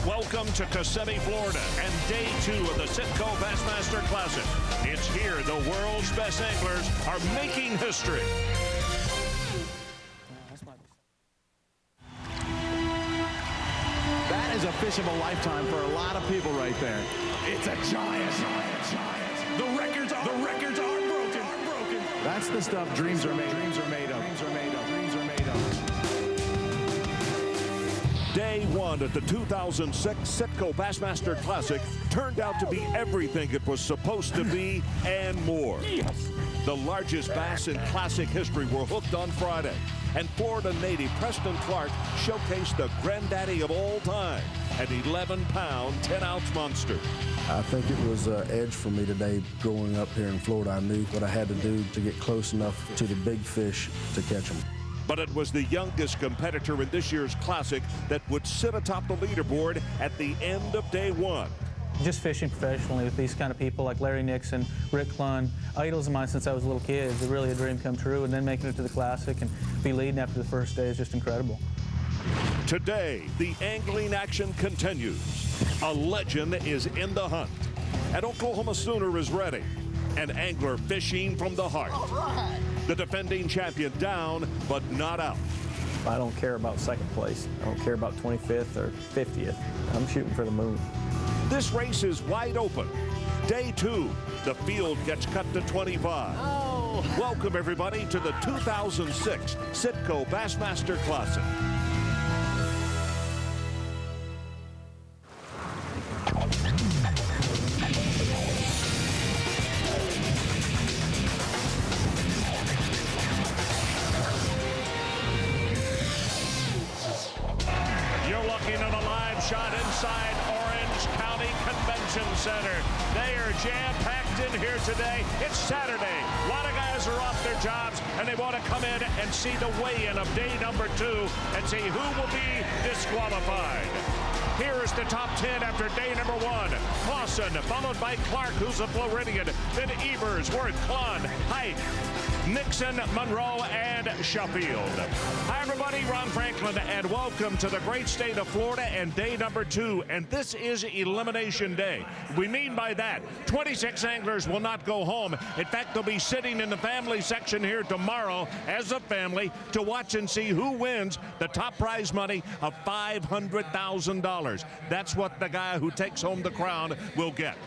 Welcome to Kissimmee, Florida, and day 2 of the Citgo Bassmaster Classic. It's here the world's best anglers are making history. That is a fish of a lifetime for a lot of people right there. It's a giant. The records are broken. That's the stuff dreams are made of. Day 1 at the 2006 Citgo Bassmaster Classic turned out to be everything it was supposed to be and more. Yes. The largest bass in Classic history were hooked on Friday, and Florida native Preston Clark showcased the granddaddy of all time, an 11-pound, 10-ounce monster. I think it was an edge for me today growing up here in Florida. I knew what I had to do to get close enough to the big fish to catch them. But it was the youngest competitor in this year's Classic that would sit atop the leaderboard at the end of day 1. Just fishing professionally with these kind of people like Larry Nixon, Rick Clunn, idols of mine since I was a little kid. It's really a dream come true, and then making it to the Classic and be leading after the first day is just incredible. Today, the angling action continues. A legend is in the hunt. An Oklahoma Sooner is ready. An angler fishing from the heart. All right. The defending champion down, but not out. I don't care about second place. I don't care about 25th or 50th. I'm shooting for the moon. This race is wide open. Day 2, the field gets cut to 25. Oh. Welcome, everybody, to the 2006 Citgo Bassmaster Classic. Shot inside Orange County Convention Center. They are jam-packed in here today. It's Saturday. A lot of guys are off their jobs, and they want to come in and see the weigh-in of day number 2 and see who will be disqualified. Here is the top 10 after day number 1. Clausen, followed by Clark, who's a Floridian. Then Evers, Worth, Clunn, Height, Nixon, Monroe, and Sheffield. Hi, everybody. Ron Franklin, and welcome to the great state of Florida and day number 2. And this is Elimination Day. We mean by that, 26 anglers will not go home. In fact, they'll be sitting in the family section here tomorrow as a family to watch and see who wins the top prize money of $500,000. That's what the guy who takes home the crown will get.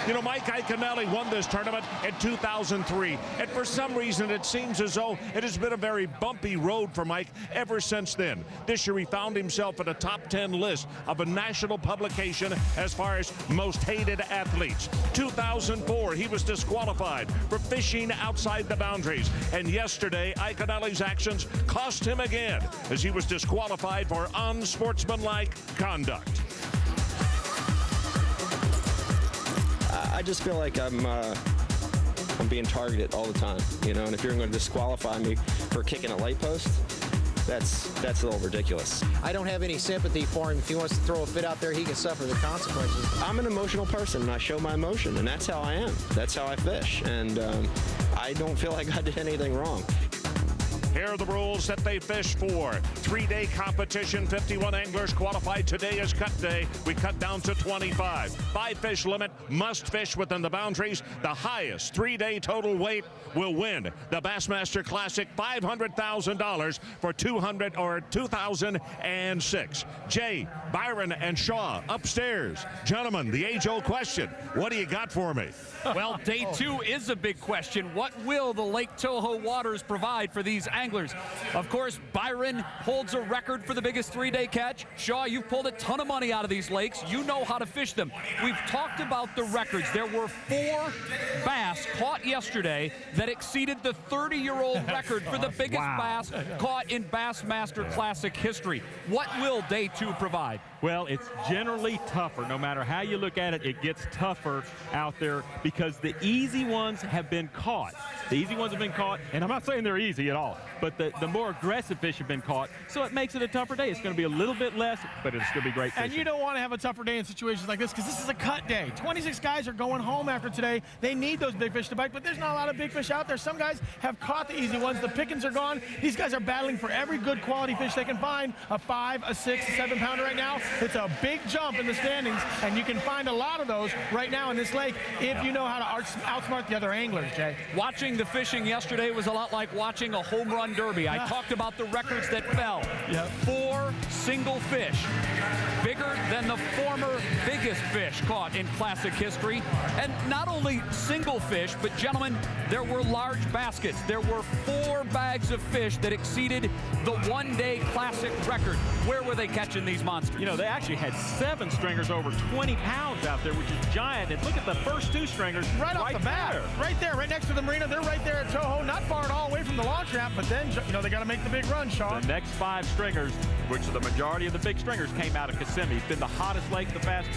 You know, Mike Iaconelli won this tournament in 2003, and for some reason it seems as though it has been a very bumpy road for Mike ever since then. This year he found himself in a top 10 list of a national publication as far as most hated athletes. 2004, he was disqualified for fishing outside the boundaries, and yesterday Iaconelli's actions cost him again as he was disqualified for unsportsmanlike conduct. I just feel like I'm being targeted all the time, you know, and if you're going to disqualify me for kicking a light post, that's a little ridiculous. I don't have any sympathy for him. If he wants to throw a fit out there, he can suffer the consequences. I'm an emotional person, and I show my emotion, and that's how I am. That's how I fish, and I don't feel like I did anything wrong. Here are the rules that they fish for. 3-day competition, 51 anglers qualified. Today is cut day. We cut down to 25. 5-fish limit, must fish within the boundaries. The highest 3-day total weight will win the Bassmaster Classic, $500,000 for 2006. Jay, Byron, and Shaw upstairs. Gentlemen, the age-old question, what do you got for me? Well, day 2 is a big question. What will the Lake Toho waters provide for these anglers? Of course, Byron holds a record for the biggest 3-day catch. Shaw, you've pulled a ton of money out of these lakes. You know how to fish them. We've talked about the records. There were 4 bass caught yesterday that exceeded the 30-year-old record for the biggest bass caught in Bassmaster Classic history. What will day 2 provide? Well, it's generally tougher. No matter how you look at it, it gets tougher out there because the easy ones have been caught. The easy ones have been caught, and I'm not saying they're easy at all, but the more aggressive fish have been caught, so it makes it a tougher day. It's going to be a little bit less, but it's going to be great fishing. And you don't want to have a tougher day in situations like this because this is a cut day. 26 guys are going home after today. They need those big fish to bite, but there's not a lot of big fish out there. Some guys have caught the easy ones. The pickings are gone. These guys are battling for every good quality fish they can find. A 5, a 6, a 7 pounder right now. It's a big jump in the standings, and you can find a lot of those right now in this lake if you know how to outsmart the other anglers, Jay. Watching the fishing yesterday was a lot like watching a home run derby. I talked about the records that fell. Yep. 4 single fish, bigger than the former biggest fish caught in Classic history. And not only single fish, but gentlemen, there were large baskets. There were 4 bags of fish that exceeded the one-day Classic record. Where were they catching these monsters? You know, they actually had 7 stringers over 20 pounds out there, which is giant. And look at the first 2 stringers right off the bat. there. Right there, right next to the marina. They're right there at Toho, not far at all away from the launch ramp, but then, you know, they got to make the big run, Sean. The next 5 stringers, which are the majority of the big stringers, came out of Kissimmee. It's been the hottest lake the past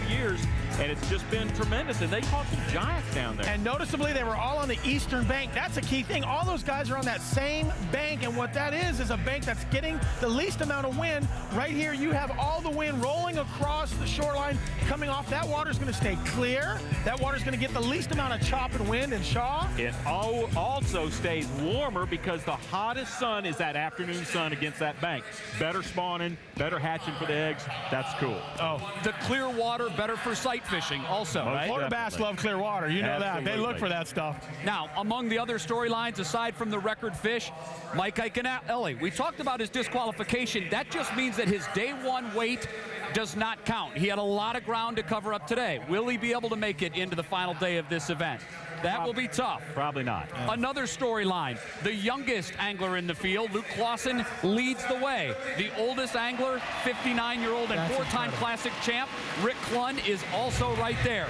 2 years, and it's just been tremendous. And they caught some giants down there. And noticeably, they were all on the eastern bank. That's a key thing. All those guys are on that same bank, and what that is a bank that's getting the least amount of wind. Right here, you have all the wind rolling across the shoreline, coming off. That water's going to stay clear. That water's going to get the least amount of chop and wind and Shaw. It also stays warmer because the hottest sun is that afternoon sun against that bank. Better spawning, better hatching for the eggs. That's cool. Oh, the clear water, better for sight fishing also, right? Florida bass love clear water. You know Absolutely. that. They look for that stuff. Now, among the other storylines, aside from the record fish, Mike Iaconelli, we talked about his disqualification. That just means that his day 1 weight does not count. He had a lot of ground to cover up today. Will he be able to make it into the final day of this event? That will be tough. Probably not. Another storyline, the youngest angler in the field, Luke Clausen, leads the way. The oldest angler, 59-year-old and 4-time Classic champ, Rick Clunn, is also right there.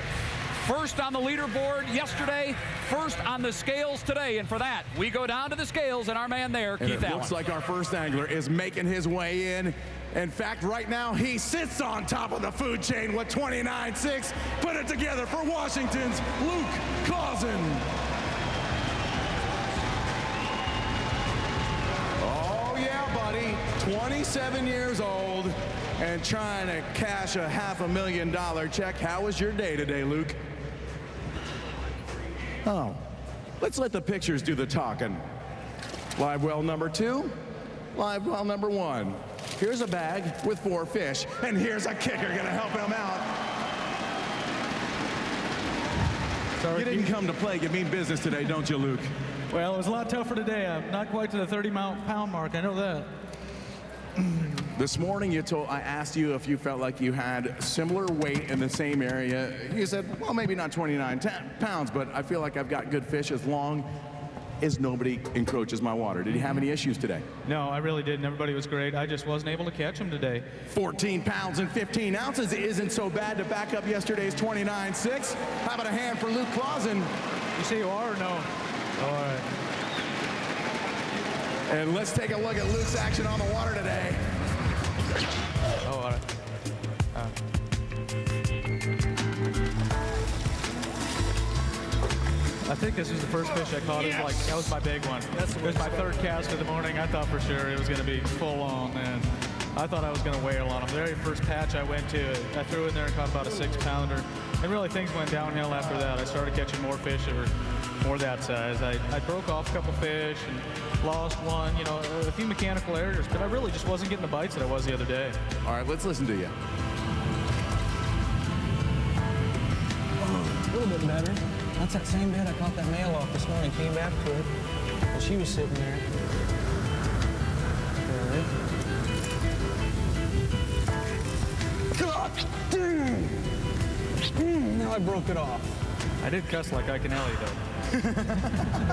First on the leaderboard yesterday, first on the scales today. And for that, we go down to the scales and our man there, Keith Allen. Looks like our first angler is making his way in. In fact, right now, he sits on top of the food chain with 29.6. Put it together for Washington's Luke Clausen. Oh, yeah, buddy. 27 years old and trying to cash a $500,000 check. How was your day today, Luke? Oh, let's let the pictures do the talking. Live well number 2, live well number 1. Here's a bag with 4 fish, and here's a kicker gonna help him out. Sorry, you didn't come to play, you mean business today, don't you, Luke? Well, it was a lot tougher today. I'm not quite to the 30-pound mark. I know that. This morning, I asked you if you felt like you had similar weight in the same area. You said, well, maybe not 29 pounds, but I feel like I've got good fish as long as nobody encroaches my water. Did you have any issues today? No, I really didn't. Everybody was great. I just wasn't able to catch them today. 14 pounds and 15 ounces isn't so bad to back up yesterday's 29.6. How about a hand for Luke Clausen? You say you are or no? All right. And let's take a look at Luke's action on the water today. Oh, all right. I think this was the first fish I caught. That was my big one. It was my 3rd cast of the morning. I thought for sure it was going to be full on, and I thought I was going to wail on them. The very first patch I went to, I threw in there and caught about a 6-pounder. And really things went downhill after that. I started catching more fish that were more that size. I broke off a couple fish and lost one, you know, a few mechanical errors, but I really just wasn't getting the bites that I was the other day. All right, let's listen to you. A little bit better. That's that same bed I caught that male off this morning. Came back to it, and she was sitting there. God, now I broke it off. I did cuss like Iaconelli, though. I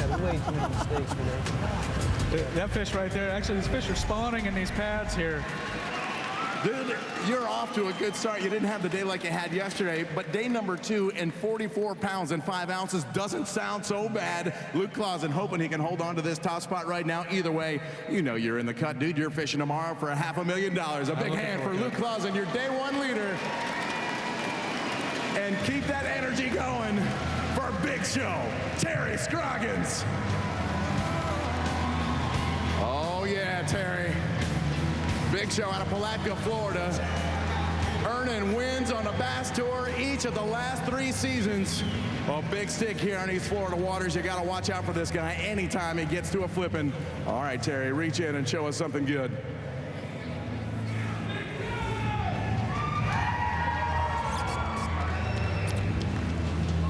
had way too many mistakes today. That fish right there, actually, these fish are spawning in these pads here. Dude, you're off to a good start. You didn't have the day like you had yesterday, but day number 2 and 44 pounds and 5 ounces doesn't sound so bad. Luke Clausen hoping he can hold on to this top spot right now. Either way, you know you're in the cut, dude. You're fishing tomorrow for a $500,000. A big hand for Luke Clausen, your day 1 leader. And keep that energy going for Big Show, Terry Scroggins. Oh yeah, Terry. Big Show out of Palatka, Florida, earning wins on the Bass Tour each of the last 3 seasons. Well, big stick here on East Florida waters. You got to watch out for this guy anytime he gets to a flipping. All right, Terry, reach in and show us something good.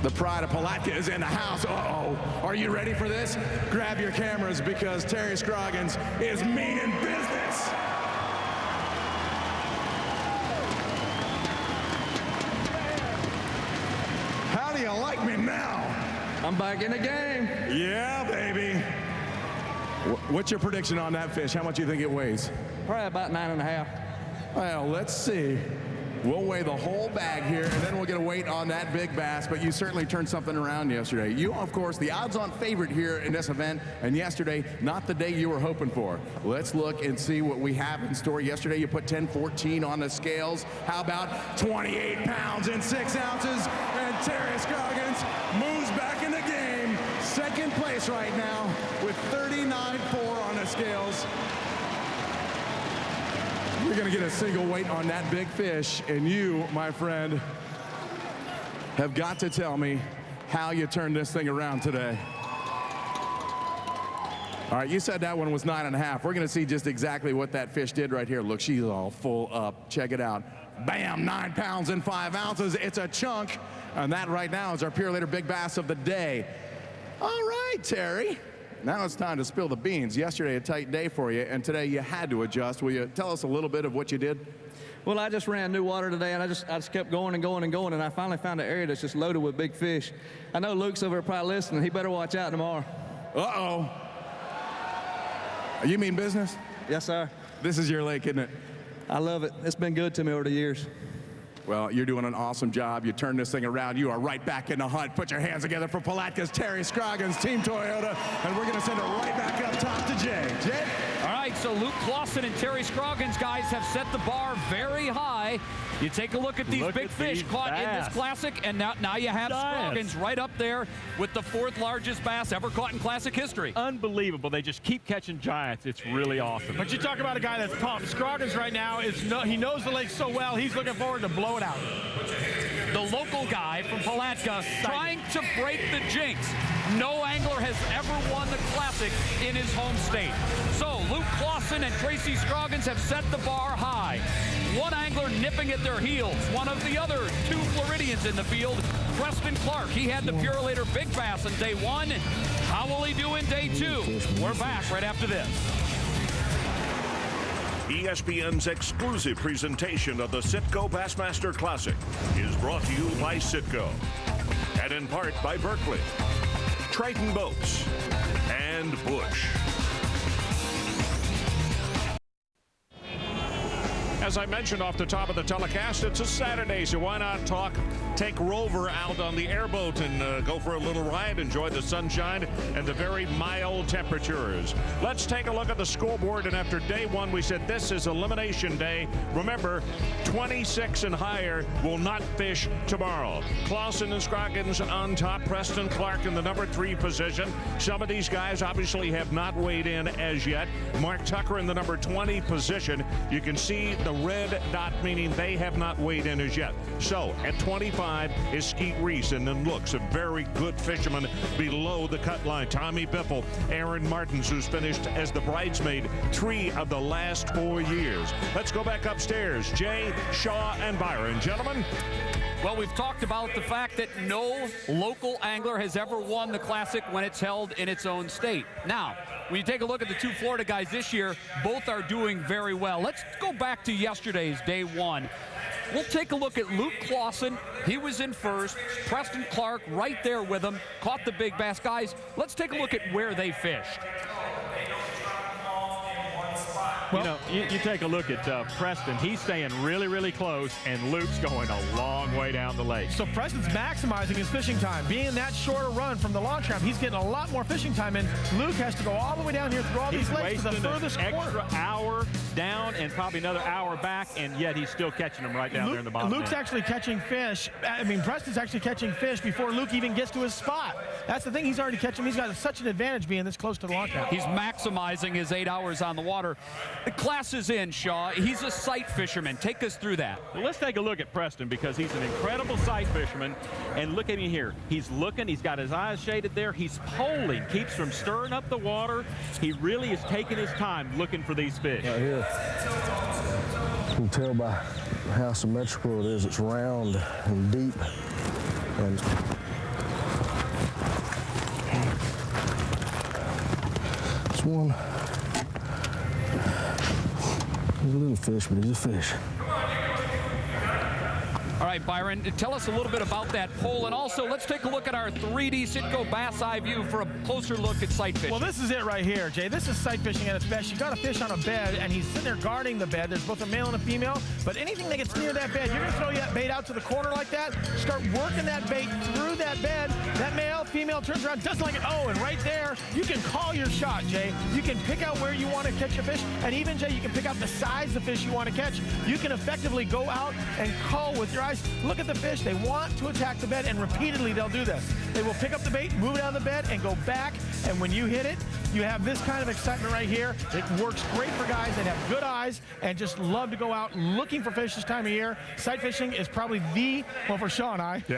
The pride of Palatka is in the house. Uh-oh. Are you ready for this? Grab your cameras because Terry Scroggins is meaning business. How do you like me now? I'm back in the game. Yeah, baby. What's your prediction on that fish? How much do you think it weighs? Probably about 9.5. Well, let's see. We'll weigh the whole bag here, and then we'll get a weight on that big bass, but you certainly turned something around yesterday. You, of course, the odds-on favorite here in this event, and yesterday, not the day you were hoping for. Let's look and see what we have in store. Yesterday, you put 10-14 on the scales. How about 28 pounds and 6 ounces? And Terry Scroggins moves back in the game. Second place right now with 39.4 on the scales. You're going to get a single weight on that big fish, and you, my friend, have got to tell me how you turned this thing around today. All right, you said that one was 9.5. We're going to see just exactly what that fish did right here. Look, she's all full up. Check it out. Bam, 9 pounds and 5 ounces. It's a chunk, and that right now is our Pure Leader Big Bass of the day. All right, Terry. Now it's time to spill the beans. Yesterday, a tight day for you, and today you had to adjust. Will you tell us a little bit of what you did? Well, I just ran new water today, and I just kept going and going and going, and I finally found an area that's just loaded with big fish. I know Luke's over there probably listening. He better watch out tomorrow. Uh-oh. You mean business? Yes, sir. This is your lake, isn't it? I love it. It's been good to me over the years. Well, you're doing an awesome job. You turned this thing around. You are right back in the hunt. Put your hands together for Palatka's Terry Scroggins, Team Toyota, and we're going to send it right back up top to Jay. Jay? All right, so Luke Clausen and Terry Scroggins, guys, have set the bar very high. You take a look at these big fish caught in this Classic, and now you have Scroggins right up there with the 4th largest bass ever caught in Classic history. Unbelievable. They just keep catching giants. It's really awesome. But you talk about a guy that's pumped. Scroggins right now, he knows the lake so well, he's looking forward to blow it out. The local guy from Palatka trying to break the jinx. No angler has ever won the Classic in his home state. So Luke Clausen and Tracy Scroggins have set the bar high. One angler nipping at their heels. One of the other 2 Floridians in the field, Preston Clark. He had the Pure Leader Big Bass on day 1. How will he do in day 2? We're back right after this. ESPN's exclusive presentation of the Citgo Bassmaster Classic is brought to you by Citgo and in part by Berkeley, Triton Boats, and Bush. As I mentioned off the top of the telecast, it's a Saturday, so why not take Rover out on the airboat and go for a little ride, enjoy the sunshine and the very mild temperatures. Let's take a look at the scoreboard, and after day 1, we said this is elimination day. Remember, 26 and higher will not fish tomorrow. Clausen and Scroggins on top, Preston Clark in the number 3 position. Some of these guys obviously have not weighed in as yet. Mark Tucker in the number 20 position. You can see the red dot meaning they have not weighed in as yet. So at 25 is Skeet Reese, and then looks a very good fisherman below the cut line. Tommy Biffle, Aaron Martins, who's finished as the bridesmaid 3 of the last 4 years. Let's go back upstairs. Jay, Shaw, and Byron. Gentlemen. Well, we've talked about the fact that no local angler has ever won the Classic when it's held in its own state. Now, when you take a look at the 2 Florida guys this year, both are doing very well. Let's go back to yesterday's day 1. We'll take a look at Luke Clausen. He was in first. Preston Clark right there with him. Caught the big bass. Guys, let's take a look at where they fished. Well, you take a look at Preston. He's staying really, really close, and Luke's going a long way down the lake. So Preston's maximizing his fishing time. Being that shorter run from the long trap, he's getting a lot more fishing time in. Luke has to go all the way down here through all these lakes to the furthest corner. Extra hour down and probably another hour back, and yet he's still catching them right down there in the bottom. Luke's actually catching fish. I mean, Preston's actually catching fish before Luke even gets to his spot. That's the thing. He's already catching. He's got such an advantage being this close to the long trap. He's maximizing his 8 hours on the water. The class is in, Shaw. He's a sight fisherman. Take us through that. Well, let's take a look at Preston, because he's an incredible sight fisherman. And look at him here. He's looking. He's got his eyes shaded there. He's poling. Keeps from stirring up the water. He really is taking his time looking for these fish. Right here. You can tell by how symmetrical it is. It's round and deep. And This one. He's a little fish, but he's a fish. All right, Byron, tell us a little bit about that pole, and also let's take a look at our 3D Citgo Bass Eye View for a closer look at sight fishing. Well, this is it right here, Jay. This is sight fishing at its best. You got a fish on a bed, and he's sitting there guarding the bed. There's both a male and a female, but anything that gets near that bed, you're going to throw that bait out to the corner like that, start working that bait through that bed. That male, female turns around just like it. Oh, and right there, you can call your shot, Jay. You can pick out where you want to catch a fish, and even, Jay, you can pick out the size of fish you want to catch. You can effectively go out and call with your eyes. Look at the fish. They want to attack the bed, and repeatedly they'll do this. They will pick up the bait, move it out of the bed, and go back, and when you hit it, you have this kind of excitement right here. It works great for guys that have good eyes and just love to go out looking for fish this time of year. Sight fishing is probably well, for Sean and I, the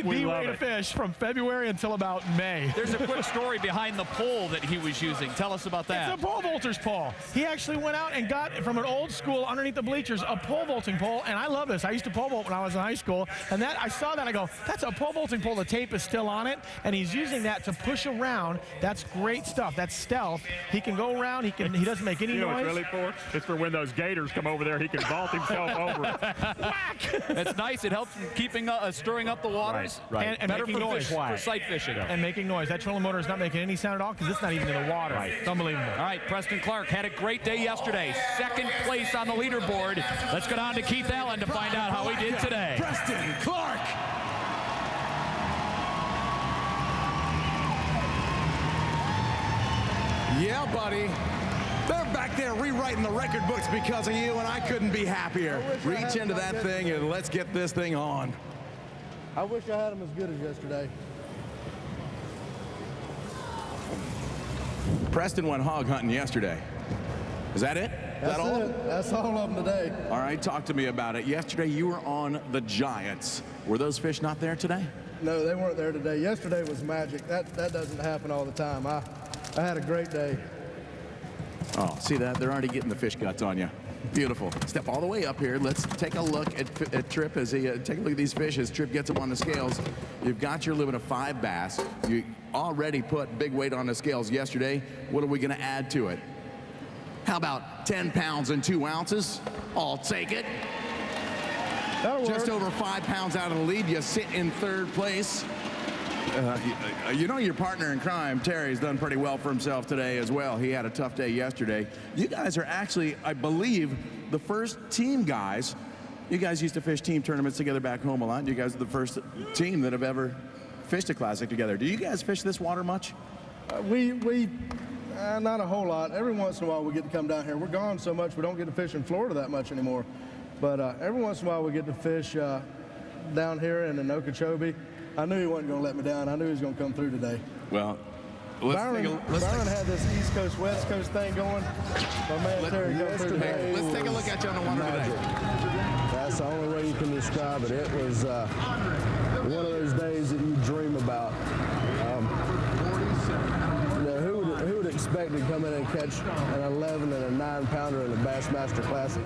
way to fish from February until about May. There's a quick story behind the pole that he was using. Tell us about that. It's a pole vaulter's pole. He actually went out and got from an old school underneath the bleachers a pole vaulting pole, and I love this. I used to pole vault when I was in high school, and I saw that, I go, that's a pole vaulting pole. The tape is still on it, and he's using that to push around. That's great stuff. That's stealth. He can go around. He doesn't make any noise. You know noise. what it's really for? It's for when those gators come over there, he can vault himself over. Whack! That's nice. It helps in stirring up the waters. Right. And better making noise for sight fishing. Yeah. And making noise. That trolling motor is not making any sound at all because it's not even in the water. Right. It's unbelievable. All right, Preston Clark had a great day yesterday. Second place on the leaderboard. Let's go down to Keith Allen to find out how he did today. Preston Clark. Yeah, buddy. They're back there rewriting the record books because of you, and I couldn't be happier. Reach into that thing and let's get this thing on. I wish I had him as good as yesterday. Preston went hog hunting yesterday. Is that it? That's all? it. That's all of them today. All right, talk to me about it. Yesterday you were on the Giants. Were those fish not there today? No, they weren't there today. Yesterday was magic. That doesn't happen all the time. I had a great day. Oh, see that? They're already getting the fish guts on you. Beautiful. Step all the way up here. Let's take a look at Tripp as he take a look at these fish as Tripp gets them on the scales. You've got your limit of 5 bass. You already put big weight on the scales yesterday. What are we going to add to it? How about 10 pounds and 2 ounces? I'll take it. That'll Just work. over 5 pounds out of the lead. You sit in 3rd place. You know your partner in crime, Terry's done pretty well for himself today as well. He had a tough day yesterday. You guys are actually, I believe, the first team guys. You guys used to fish team tournaments together back home a lot. You guys are the first team that have ever fished a classic together. Do you guys fish this water much? Not a whole lot. Every once in a while we get to come down here. We're gone so much we don't get to fish in Florida that much anymore. But every once in a while we get to fish down here and in Okeechobee. I knew he wasn't going to let me down. I knew he was going to come through today. Well, Byron had this East Coast, West Coast thing going. My man Terry come through today. Let's take a look at you on the water today. That's the only way you can describe it. It was one of those days that you dream about. Who would expect to come in and catch an 11 and a 9-pounder in the Bassmaster Classic?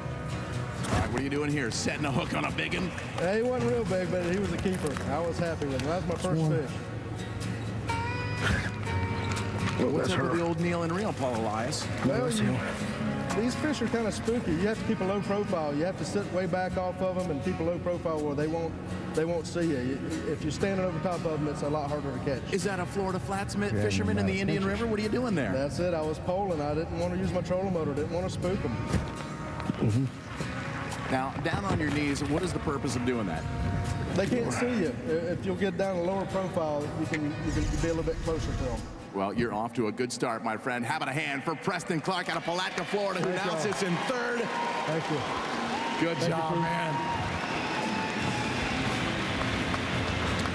All right, what are you doing here? Setting a hook on a big one? He wasn't real big, but he was a keeper. I was happy with him. That was my first fish. What's up with the old Neil and reel, Paul Elias? Well, these fish are kind of spooky. You have to keep a low profile. You have to sit way back off of them and keep a low profile where they won't see you. If you're standing over top of them, it's a lot harder to catch. Is that a Florida Flatsmith fisherman in the Indian River? What are you doing there? That's it. I was poling. I didn't want to use my trolling motor. Didn't want to spook them. Mm-hmm. Now, down on your knees, what is the purpose of doing that? They can't see you. If you'll get down a lower profile, you can be a little bit closer to them. Well, you're off to a good start, my friend. How about a hand for Preston Clark out of Palatka, Florida, who now sits in 3rd. Thank you. Good job, man.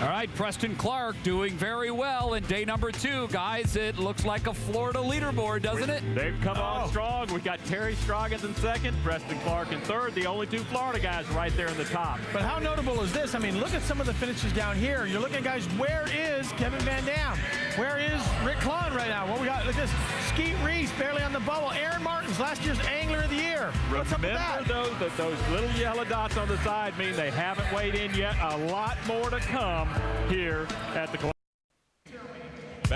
All right, Preston Clark doing very well in day number 2. Guys, it looks like a Florida leaderboard, doesn't it? They've come on strong. We got Terry Scroggins in 2nd, Preston Clark in 3rd. The only 2 Florida guys right there in the top. But how notable is this? I mean, look at some of the finishes down here. You're looking at guys, where is Kevin Van Dam? Where is Rick Klon right now? What we got? Look at this. Skeet Reese barely on the bubble. Aaron Martins, last year's Angler of the Year. What's up with that? Remember those little yellow dots on the side mean they haven't weighed in yet. A lot more to come here at the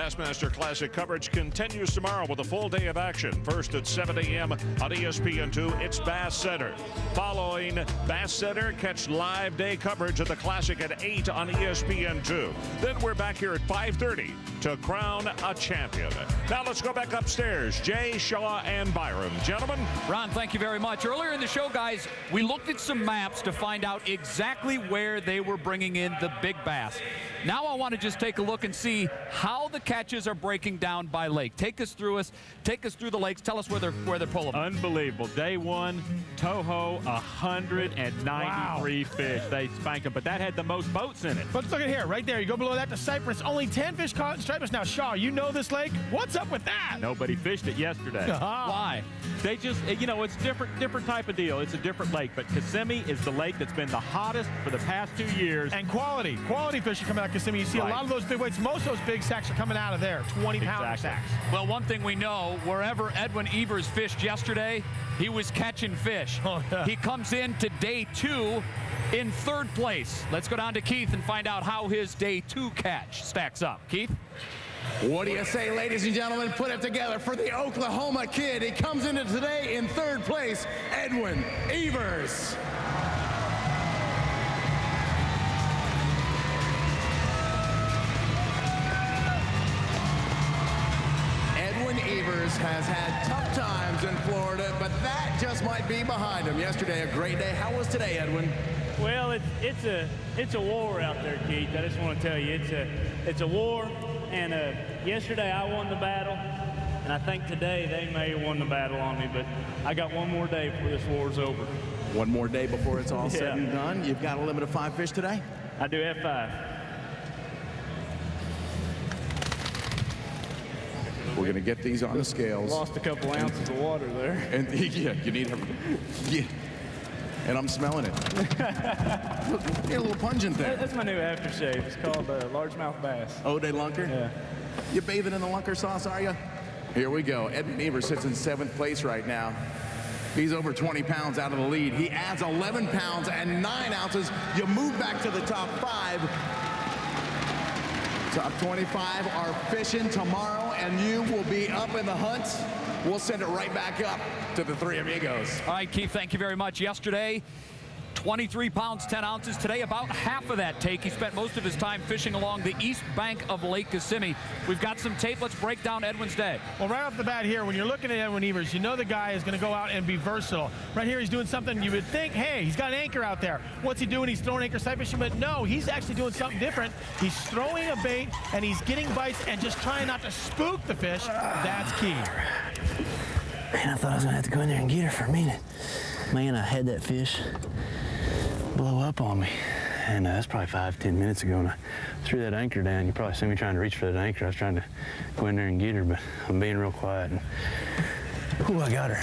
Bassmaster Classic coverage continues tomorrow with a full day of action. First at 7 a.m. on ESPN2, it's Bass Center. Following Bass Center, catch live day coverage of the Classic at 8 on ESPN2. Then we're back here at 5:30 to crown a champion. Now let's go back upstairs. Jay, Shaw, and Byron. Gentlemen. Ron, thank you very much. Earlier in the show, guys, we looked at some maps to find out exactly where they were bringing in the big bass. Now I want to just take a look and see how the catches are breaking down by lake. Take us through the lakes. Tell us where they're pulling. Unbelievable. Day one, Toho, 193 fish. They spanked them, but that had the most boats in it. But look at here, right there. You go below that to Cypress. Only 10 fish caught in stripers. Now, Shaw, you know this lake. What's up with that? Nobody fished it yesterday. Why? They just, you know, it's different type of deal. It's a different lake, but Kissimmee is the lake that's been the hottest for the past 2 years. And quality fish are coming out of Kissimmee. You see a lot of those big weights. Most of those big sacks are coming out of there, 20-pounder sacks. Well, one thing we know, wherever Edwin Evers fished yesterday, he was catching fish. He comes into day 2 in 3rd place. Let's go down to Keith and find out how his day 2 catch stacks up. Keith? What do you say, ladies and gentlemen? Put it together for the Oklahoma Kid. He comes into today in 3rd place, Edwin Evers. Edwin Evers has had tough times in Florida, but that just might be behind him. Yesterday, a great day. How was today, Edwin? Well, it's a war out there, Keith. I just want to tell you, it's a war. And yesterday I won the battle, and I think today they may have won the battle on me, but I got one more day before this war's over. One more day before it's all said and done. You've got a limit of 5 fish today? I do have 5. We're going to get these on the scales. Lost a couple ounces of water there. And yeah, you need them. Yeah. And I'm smelling it. Look, a little pungent there. That's my new aftershave. It's called largemouth bass. O'Day Lunker? Yeah. You bathing in the Lunker sauce, are you? Here we go. Edwin Evers sits in 7th place right now. He's over 20 pounds out of the lead. He adds 11 pounds and 9 ounces. You move back to the top 5. Top 25 are fishing tomorrow, and you will be up in the hunt. We'll send it right back up to the 3 amigos. All right, Keith, thank you very much. Yesterday, 23 pounds, 10 ounces. Today, about half of that take. He spent most of his time fishing along the east bank of Lake Kissimmee. We've got some tape. Let's break down Edwin's day. Well, right off the bat here, when you're looking at Edwin Evers, you know the guy is going to go out and be versatile. Right here, he's doing something you would think, hey, he's got an anchor out there. What's he doing? He's throwing anchor sight fishing, but no, he's actually doing something different. He's throwing a bait, and he's getting bites and just trying not to spook the fish. That's key. Man, I thought I was gonna have to go in there and get her for a minute. Man, I had that fish blow up on me. And that's probably 5-10 minutes ago, and I threw that anchor down. You probably see me trying to reach for that anchor. I was trying to go in there and get her, but I'm being real quiet. And, ooh, I got her.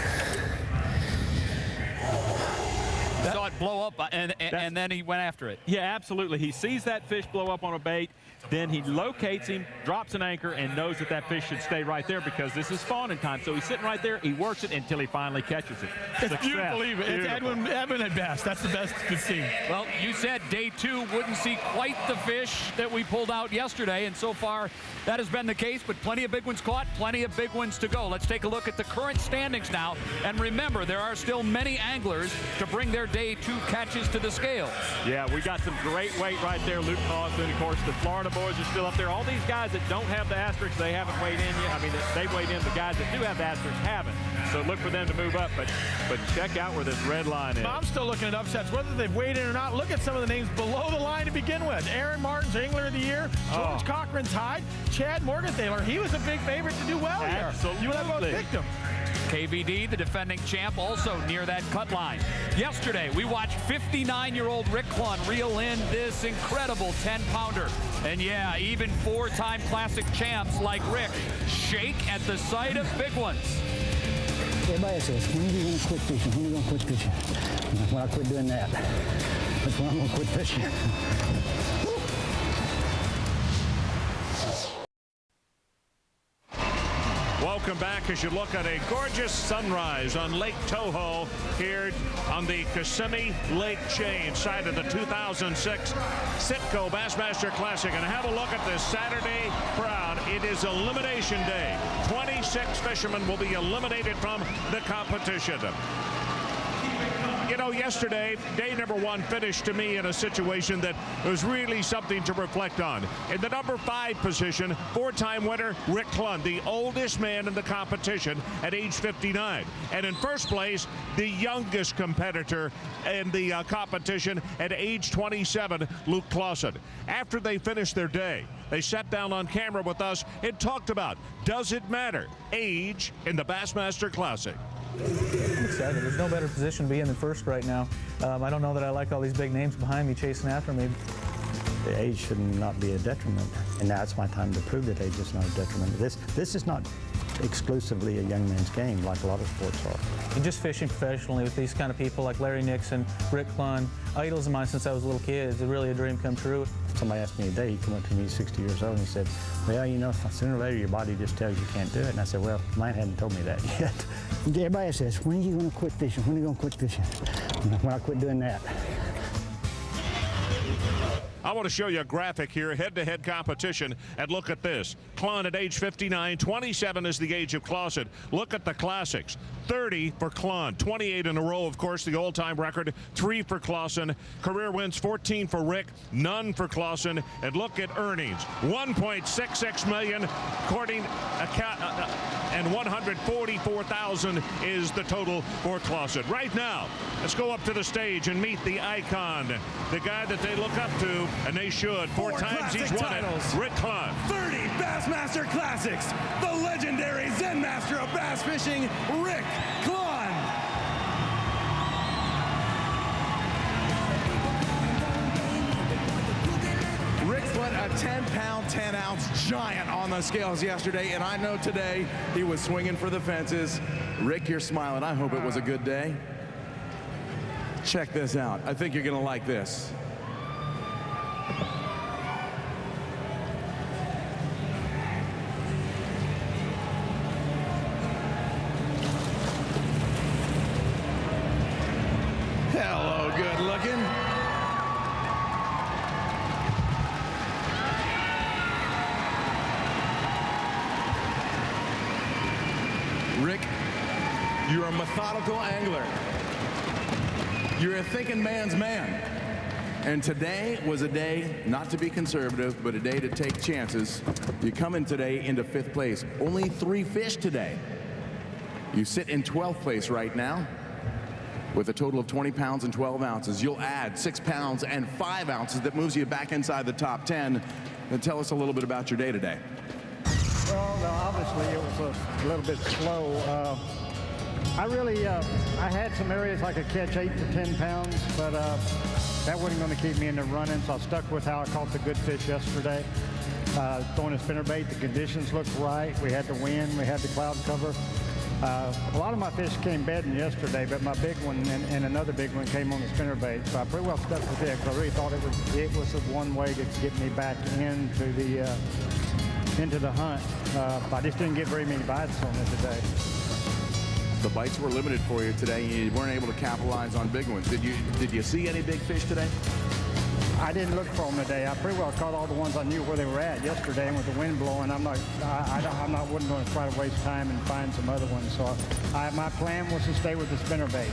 Saw it blow up, and then he went after it. Yeah, absolutely. He sees that fish blow up on a bait, then he locates him, drops an anchor, and knows that that fish should stay right there because this is spawning time. So he's sitting right there. He works it until he finally catches it. It's beautiful, even. It's Edwin at best. That's the best you could see. Well, you said day 2 wouldn't see quite the fish that we pulled out yesterday, and so far that has been the case, but plenty of big ones caught, plenty of big ones to go. Let's take a look at the current standings now, and remember, there are still many anglers to bring their day 2 catches to the scales. Yeah, we got some great weight right there. Luke Clausen, of course, the Florida boys are still up there. All these guys that don't have the asterisks, they haven't weighed in yet. I mean, they weighed in. The guys that do have the asterisks haven't. So look for them to move up, but check out where this red line is. I'm still looking at upsets, whether they've weighed in or not. Look at some of the names below the line to begin with. Aaron Martin's Angler of the Year. George Cochran tied. Chad Morgenthaler, he was a big favorite to do well here. Absolutely. You and I both picked him. KVD, the defending champ, also near that cut line. Yesterday, we watched 59-year-old Rick Clunn reel in this incredible 10-pounder. And yeah, even 4-time classic champs like Rick shake at the sight of big ones. Everybody says, when are you going to quit fishing? When are you going to quit fishing? When I quit doing that, that's when I'm going to quit fishing. Well, welcome back as you look at a gorgeous sunrise on Lake Toho here on the Kissimmee Lake chain, side of the 2006 Citgo Bassmaster Classic. And have a look at this Saturday crowd. It is elimination day. 26 fishermen will be eliminated from the competition. You know, yesterday, day number one finished to me in a situation that was really something to reflect on. In the number 5 position, 4-time winner Rick Clunn, the oldest man in the competition at age 59. And in first place, the youngest competitor in the competition at age 27, Luke Clausen. After they finished their day, they sat down on camera with us and talked about, does it matter, age in the Bassmaster Classic? I'm excited. There's no better position to be in than first right now. I don't know that I like all these big names behind me chasing after me. The age should not be a detriment, and now it's my time to prove that age is not a detriment. This is not exclusively a young man's game like a lot of sports are. And just fishing professionally with these kind of people like Larry Nixon, Rick Clunn, idols of mine since I was a little kid. It's really a dream come true. Somebody asked me today, he came up to me, 60 years old, and he said, well, you know, sooner or later your body just tells you can't do it. And I said, well, mine hadn't told me that yet. Everybody says, when are you going to quit fishing? When are you going to quit fishing? When I quit doing that. I want to show you a graphic here, head-to-head competition, and look at this. Clunn at age 59, 27 is the age of Clausen. Look at the classics. 30 for Clunn, 28 in a row, of course, the all-time record, 3 for Clausen. Career wins, 14 for Rick, none for Clausen. And look at earnings, $1.66 million, according and $144,000 is the total for Clausen. Right now, let's go up to the stage and meet the icon, the guy that they look up to, and they should. 4 times he's won it, Rick Clunn. 30 Bassmaster Classics, the legendary Zen master of bass fishing, Rick Clunn. Rick put a 10-pound, 10-ounce giant on the scales yesterday, and I know today he was swinging for the fences. Rick, you're smiling. I hope it was a good day. Check this out. I think you're going to like this. Hello, good looking. Rick, you're a methodical angler. You're a thinking man's man. And today was a day not to be conservative, but a day to take chances. You come in today into 5th place. Only 3 fish today. You sit in 12th place right now with a total of 20 pounds and 12 ounces. You'll add 6 pounds and 5 ounces. That moves you back inside the top 10. And tell us a little bit about your day today. Well, obviously it was a little bit slow. I had some areas I could catch 8 to 10 pounds, but that wasn't going to keep me in the running, so I stuck with how I caught the good fish yesterday. Throwing a spinnerbait, the conditions looked right. We had the wind, we had the cloud cover. A lot of my fish came bedding yesterday, but my big one and another big one came on the spinnerbait, so I pretty well stuck with it, because I really thought it was the one way to get me back into the hunt. I just didn't get very many bites on it today. The bites were limited for you today. You weren't able to capitalize on big ones. Did you see any big fish today? I didn't look for them today. I pretty well caught all the ones I knew where they were at yesterday, and with the wind blowing, wasn't going to try to waste time and find some other ones. So my plan was to stay with the spinnerbait.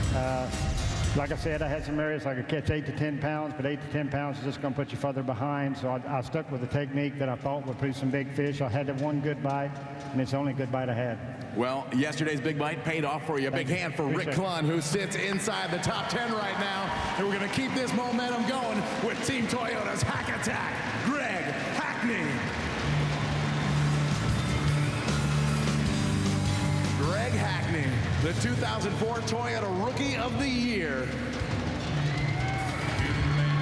Like I said, I had some areas I could catch 8 to 10 pounds, but 8 to 10 pounds is just going to put you further behind. So I stuck with the technique that I thought would produce some big fish. I had that one good bite, and it's the only good bite I had. Well, yesterday's big bite paid off for you. A big hand for Rick Clunn, who sits inside the top 10 right now. And we're going to keep this momentum going with Team Toyota's Hack Attack, Greg Hackney. Greg Hackney, the 2004 Toyota Rookie of the Year,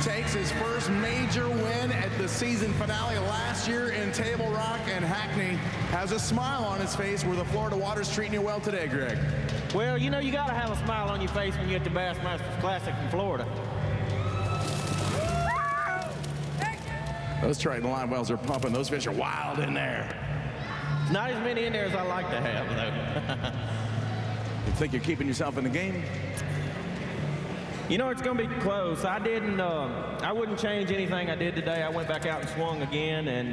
takes his first major win at the season finale last year in Table Rock, and Hackney has a smile on his face. Were the Florida waters treating you well today, Greg? Well, you know, you got to have a smile on your face when you're at the Bassmasters Classic in Florida. Those Triton live wells are pumping. Those fish are wild in there. Not as many in there as I like to have, though. You think you're keeping yourself in the game? You know, it's going to be close. I wouldn't change anything I did today. I went back out and swung again, and,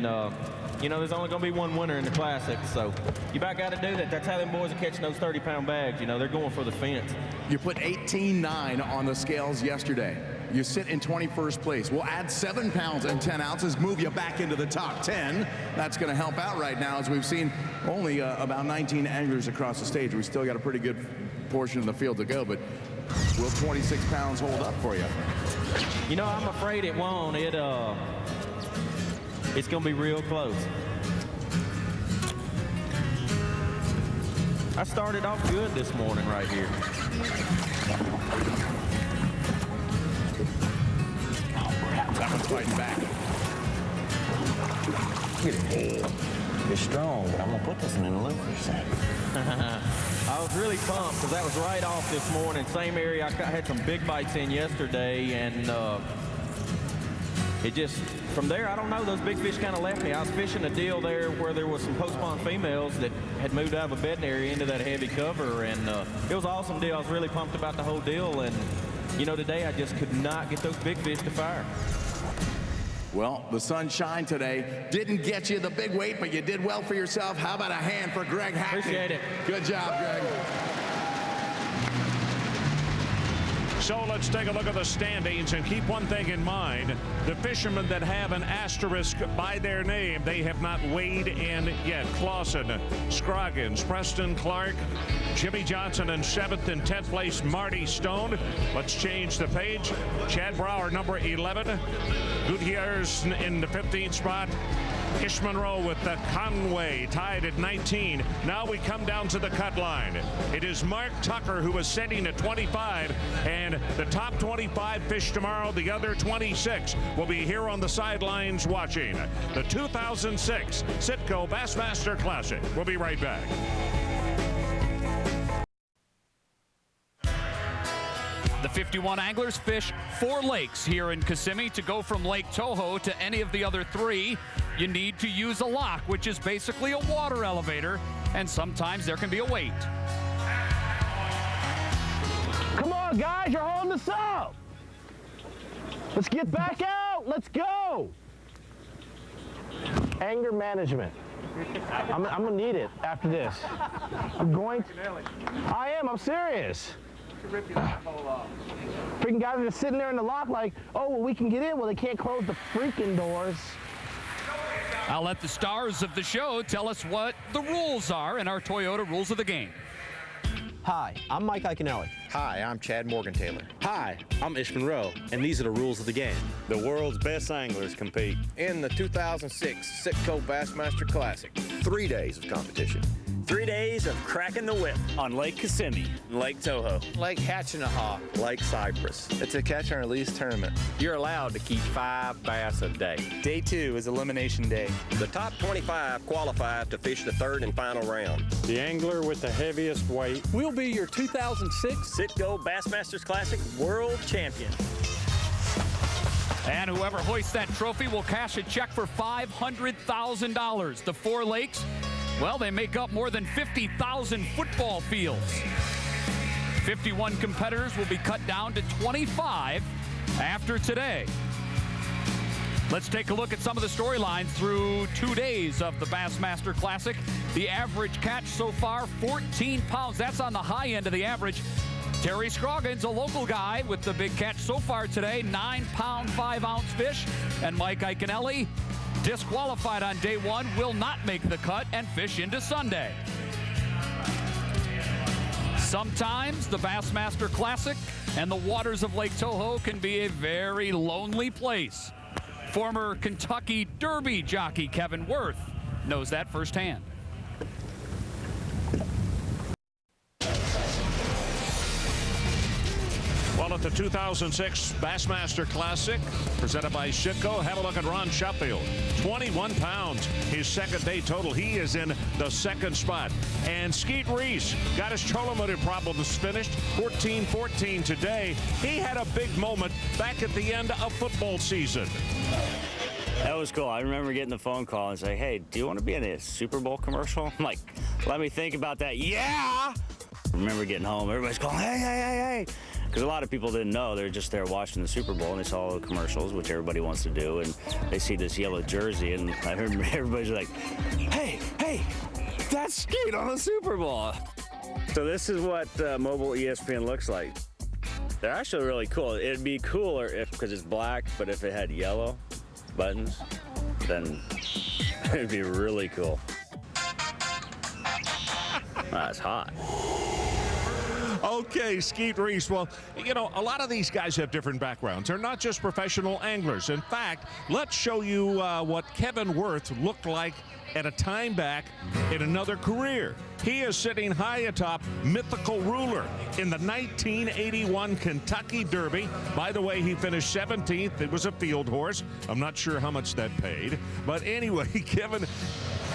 you know, there's only going to be one winner in the Classic, so you about got to do that. That's how them boys are catching those 30-pound bags. You know, they're going for the fence. You put 18.9 on the scales yesterday. You sit in 21st place. We'll add 7 pounds and 10 ounces, move you back into the top 10. That's going to help out right now, as we've seen only about 19 anglers across the stage. We still got a pretty good portion of the field to go, but will 26 pounds hold up for you? You know, I'm afraid it won't. It's going to be real close. I started off good this morning right here. That one's fighting back. It's strong, but I'm going to put this in the loop for a second. I was really pumped because that was right off this morning. Same area I had some big bites in yesterday, and it just, from there, I don't know, those big fish kind of left me. I was fishing a deal there where there was some post-spawn females that had moved out of a bedding area into that heavy cover, and it was an awesome deal. I was really pumped about the whole deal, and, you know, today I just could not get those big fish to fire. Well, the sunshine today didn't get you the big weight, but you did well for yourself. How about a hand for Greg Hackney? Appreciate it. Good job, Greg. So let's take a look at the standings and keep one thing in mind. The fishermen that have an asterisk by their name, they have not weighed in yet. Clausen, Scroggins, Preston Clark, Jimmy Johnson in 7th and 10th place, Marty Stone. Let's change the page. Chad Brower, number 11. Gutierrez in the 15th spot. Ish Monroe with the Conway tied at 19. Now we come down to the cut line. It is Mark Tucker who is sitting at 25, and the top 25 fish tomorrow. The other 26 will be here on the sidelines watching the 2006 Citgo Bassmaster Classic. We'll be right back. The 51 anglers fish 4 lakes here in Kissimmee. To go from Lake Toho to any of the other 3, you need to use a lock, which is basically a water elevator, and sometimes there can be a wait. Come on, guys, you're holding us up. Let's get back out. Let's go. Anger management. I'm gonna need it after this. I'm serious. Freaking guys are just sitting there in the lock like, oh, well, we can get in. Well, they can't close the freaking doors. I'll let the stars of the show tell us what the rules are in our Toyota Rules of the Game. Hi, I'm Mike Iaconelli. Hi, I'm Chad Morgan-Taylor. Hi, I'm Ish Monroe, and these are the rules of the game. The world's best anglers compete in the 2006 Citgo Bassmaster Classic. 3 days of competition. 3 days of cracking the whip on Lake Kissimmee, Lake Toho, Lake Hatchinahaw, Lake Cypress. It's a catch and release tournament. You're allowed to keep 5 bass a day. Day 2 is elimination day. The top 25 qualify to fish the 3rd and final round. The angler with the heaviest weight will be your 2006 Citgo Bassmasters Classic World Champion. And whoever hoists that trophy will cash a check for $500,000. The 4 lakes, well, they make up more than 50,000 football fields. 51 competitors will be cut down to 25 after today. Let's take a look at some of the storylines through 2 days of the Bassmaster Classic. The average catch so far, 14 pounds. That's on the high end of the average. Terry Scroggins, a local guy with the big catch so far today, 9-pound, 5-ounce fish. And Mike Iaconelli, disqualified on day 1, will not make the cut and fish into Sunday. Sometimes the Bassmaster Classic and the waters of Lake Toho can be a very lonely place. Former Kentucky Derby jockey Kevin Worth knows that firsthand. Well, at the 2006 Bassmaster Classic, presented by Citgo, have a look at Ron Sheffield. 21 pounds, his second day total. He is in the 2nd spot. And Skeet Reese got his trolling motor problems finished, 14-14 today. He had a big moment back at the end of football season. That was cool. I remember getting the phone call and say, hey, do you want to be in a Super Bowl commercial? I'm like, let me think about that. Yeah! I remember getting home, everybody's going, hey, hey, hey, hey. Because a lot of people didn't know. They're just there watching the Super Bowl, and they saw all the commercials, which everybody wants to do, and they see this yellow jersey, and I heard everybody's like, hey, hey, that's Skeet on the Super Bowl. So this is what mobile ESPN looks like. They're actually really cool. It'd be cooler because it's black, but if it had yellow buttons, then it'd be really cool. That's hot. Okay, Skeet Reese. Well, you know, a lot of these guys have different backgrounds. They're not just professional anglers. In fact, let's show you what Kevin Worth looked like at a time back in another career. He is sitting high atop Mythical Ruler in the 1981 Kentucky Derby. By the way, he finished 17th. It was a field horse. I'm not sure how much that paid. But anyway, Kevin,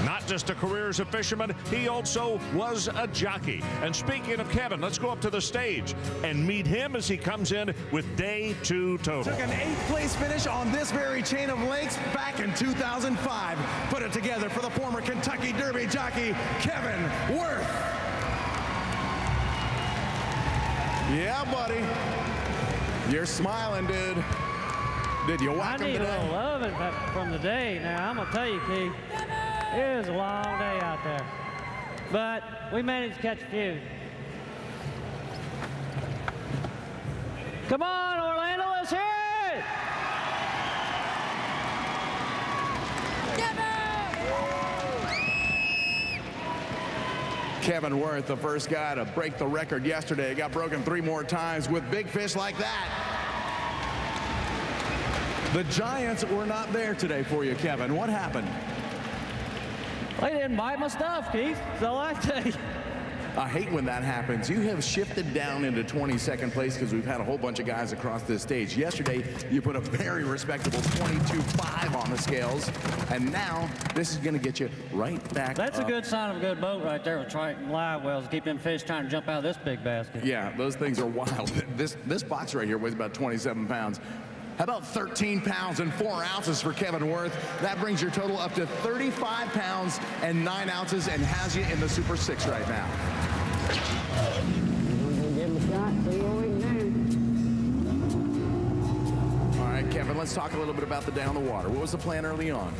not just a career as a fisherman, he also was a jockey. And speaking of Kevin, let's go up to the stage and meet him as he comes in with day 2 total. Took an 8th place finish on this very chain of lakes back in 2005. Put it together for the former Kentucky Derby jockey, Kevin Worth. Yeah, buddy. You're smiling, dude. Did you whack him today? I need a little loving from the day. Now, I'm going to tell you, Keith, it was a long day out there. But we managed to catch a few. Come on, Orlando, let's hear it! Kevin Worth, the first guy to break the record yesterday. It got broken 3 more times with big fish like that. The Giants were not there today for you, Kevin. What happened? They didn't bite my stuff, Keith. That's all I tell you. I hate when that happens. You have shifted down into 22nd place because we've had a whole bunch of guys across this stage. Yesterday, you put a very respectable 22.5 on the scales, and now this is going to get you right back That's up. a good sign of a good boat right there with Triton live wells to keep them fish trying to jump out of this big basket. Yeah, those things are wild. This box right here weighs about 27 pounds. How about 13 pounds and 4 ounces for Kevin Worth? That brings your total up to 35 pounds and 9 ounces and has you in the Super 6 right now. Give him a shot, see what we can do. All right, Kevin, let's talk a little bit about the day on the water. What was the plan early on?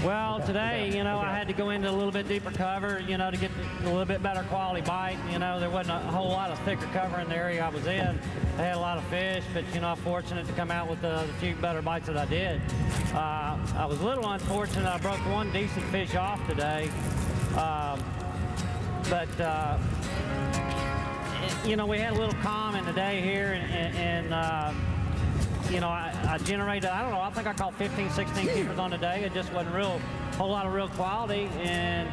Well, today, you know, I had to go into a little bit deeper cover, you know, to get a little bit better quality bite. You know, there wasn't a whole lot of thicker cover in the area I was in. I had a lot of fish, but, you know, I'm fortunate to come out with the few better bites that I did. I was a little unfortunate. I broke one decent fish off today. You know, we had a little calm in the day here, and you know, I generated, I don't know, I think I caught 15, 16 keepers on the day. It just wasn't a whole lot of real quality. And,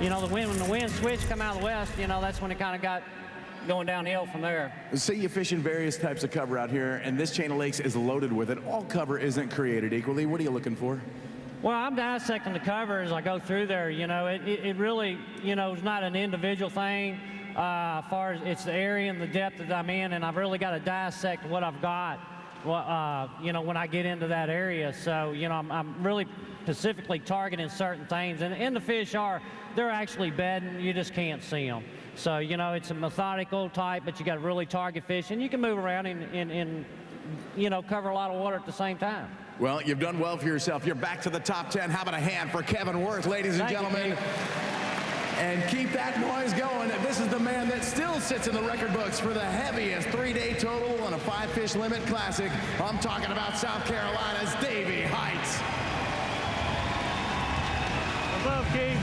you know, when the wind switched, come out of the west, you know, that's when it kind of got going downhill from there. Say you fish in various types of cover out here, and this chain of lakes is loaded with it. All cover isn't created equally. What are you looking for? Well, I'm dissecting the cover as I go through there. You know, it really, you know, is not an individual thing. As far as it's the area and the depth that I'm in, and I've really got to dissect what I've got. Well, you know, when I get into that area. So, you know, I'm really specifically targeting certain things. And the fish they're actually bedding. You just can't see them. So, you know, it's a methodical type, but you got to really target fish. And you can move around and you know, cover a lot of water at the same time. Well, you've done well for yourself. You're back to the top 10. How about a hand for Kevin Worth, ladies and gentlemen? And keep that noise going. This is the man that still sits in the record books for the heaviest 3-day total on a 5-fish limit classic. I'm talking about South Carolina's Davey Heights. What's up, Keith?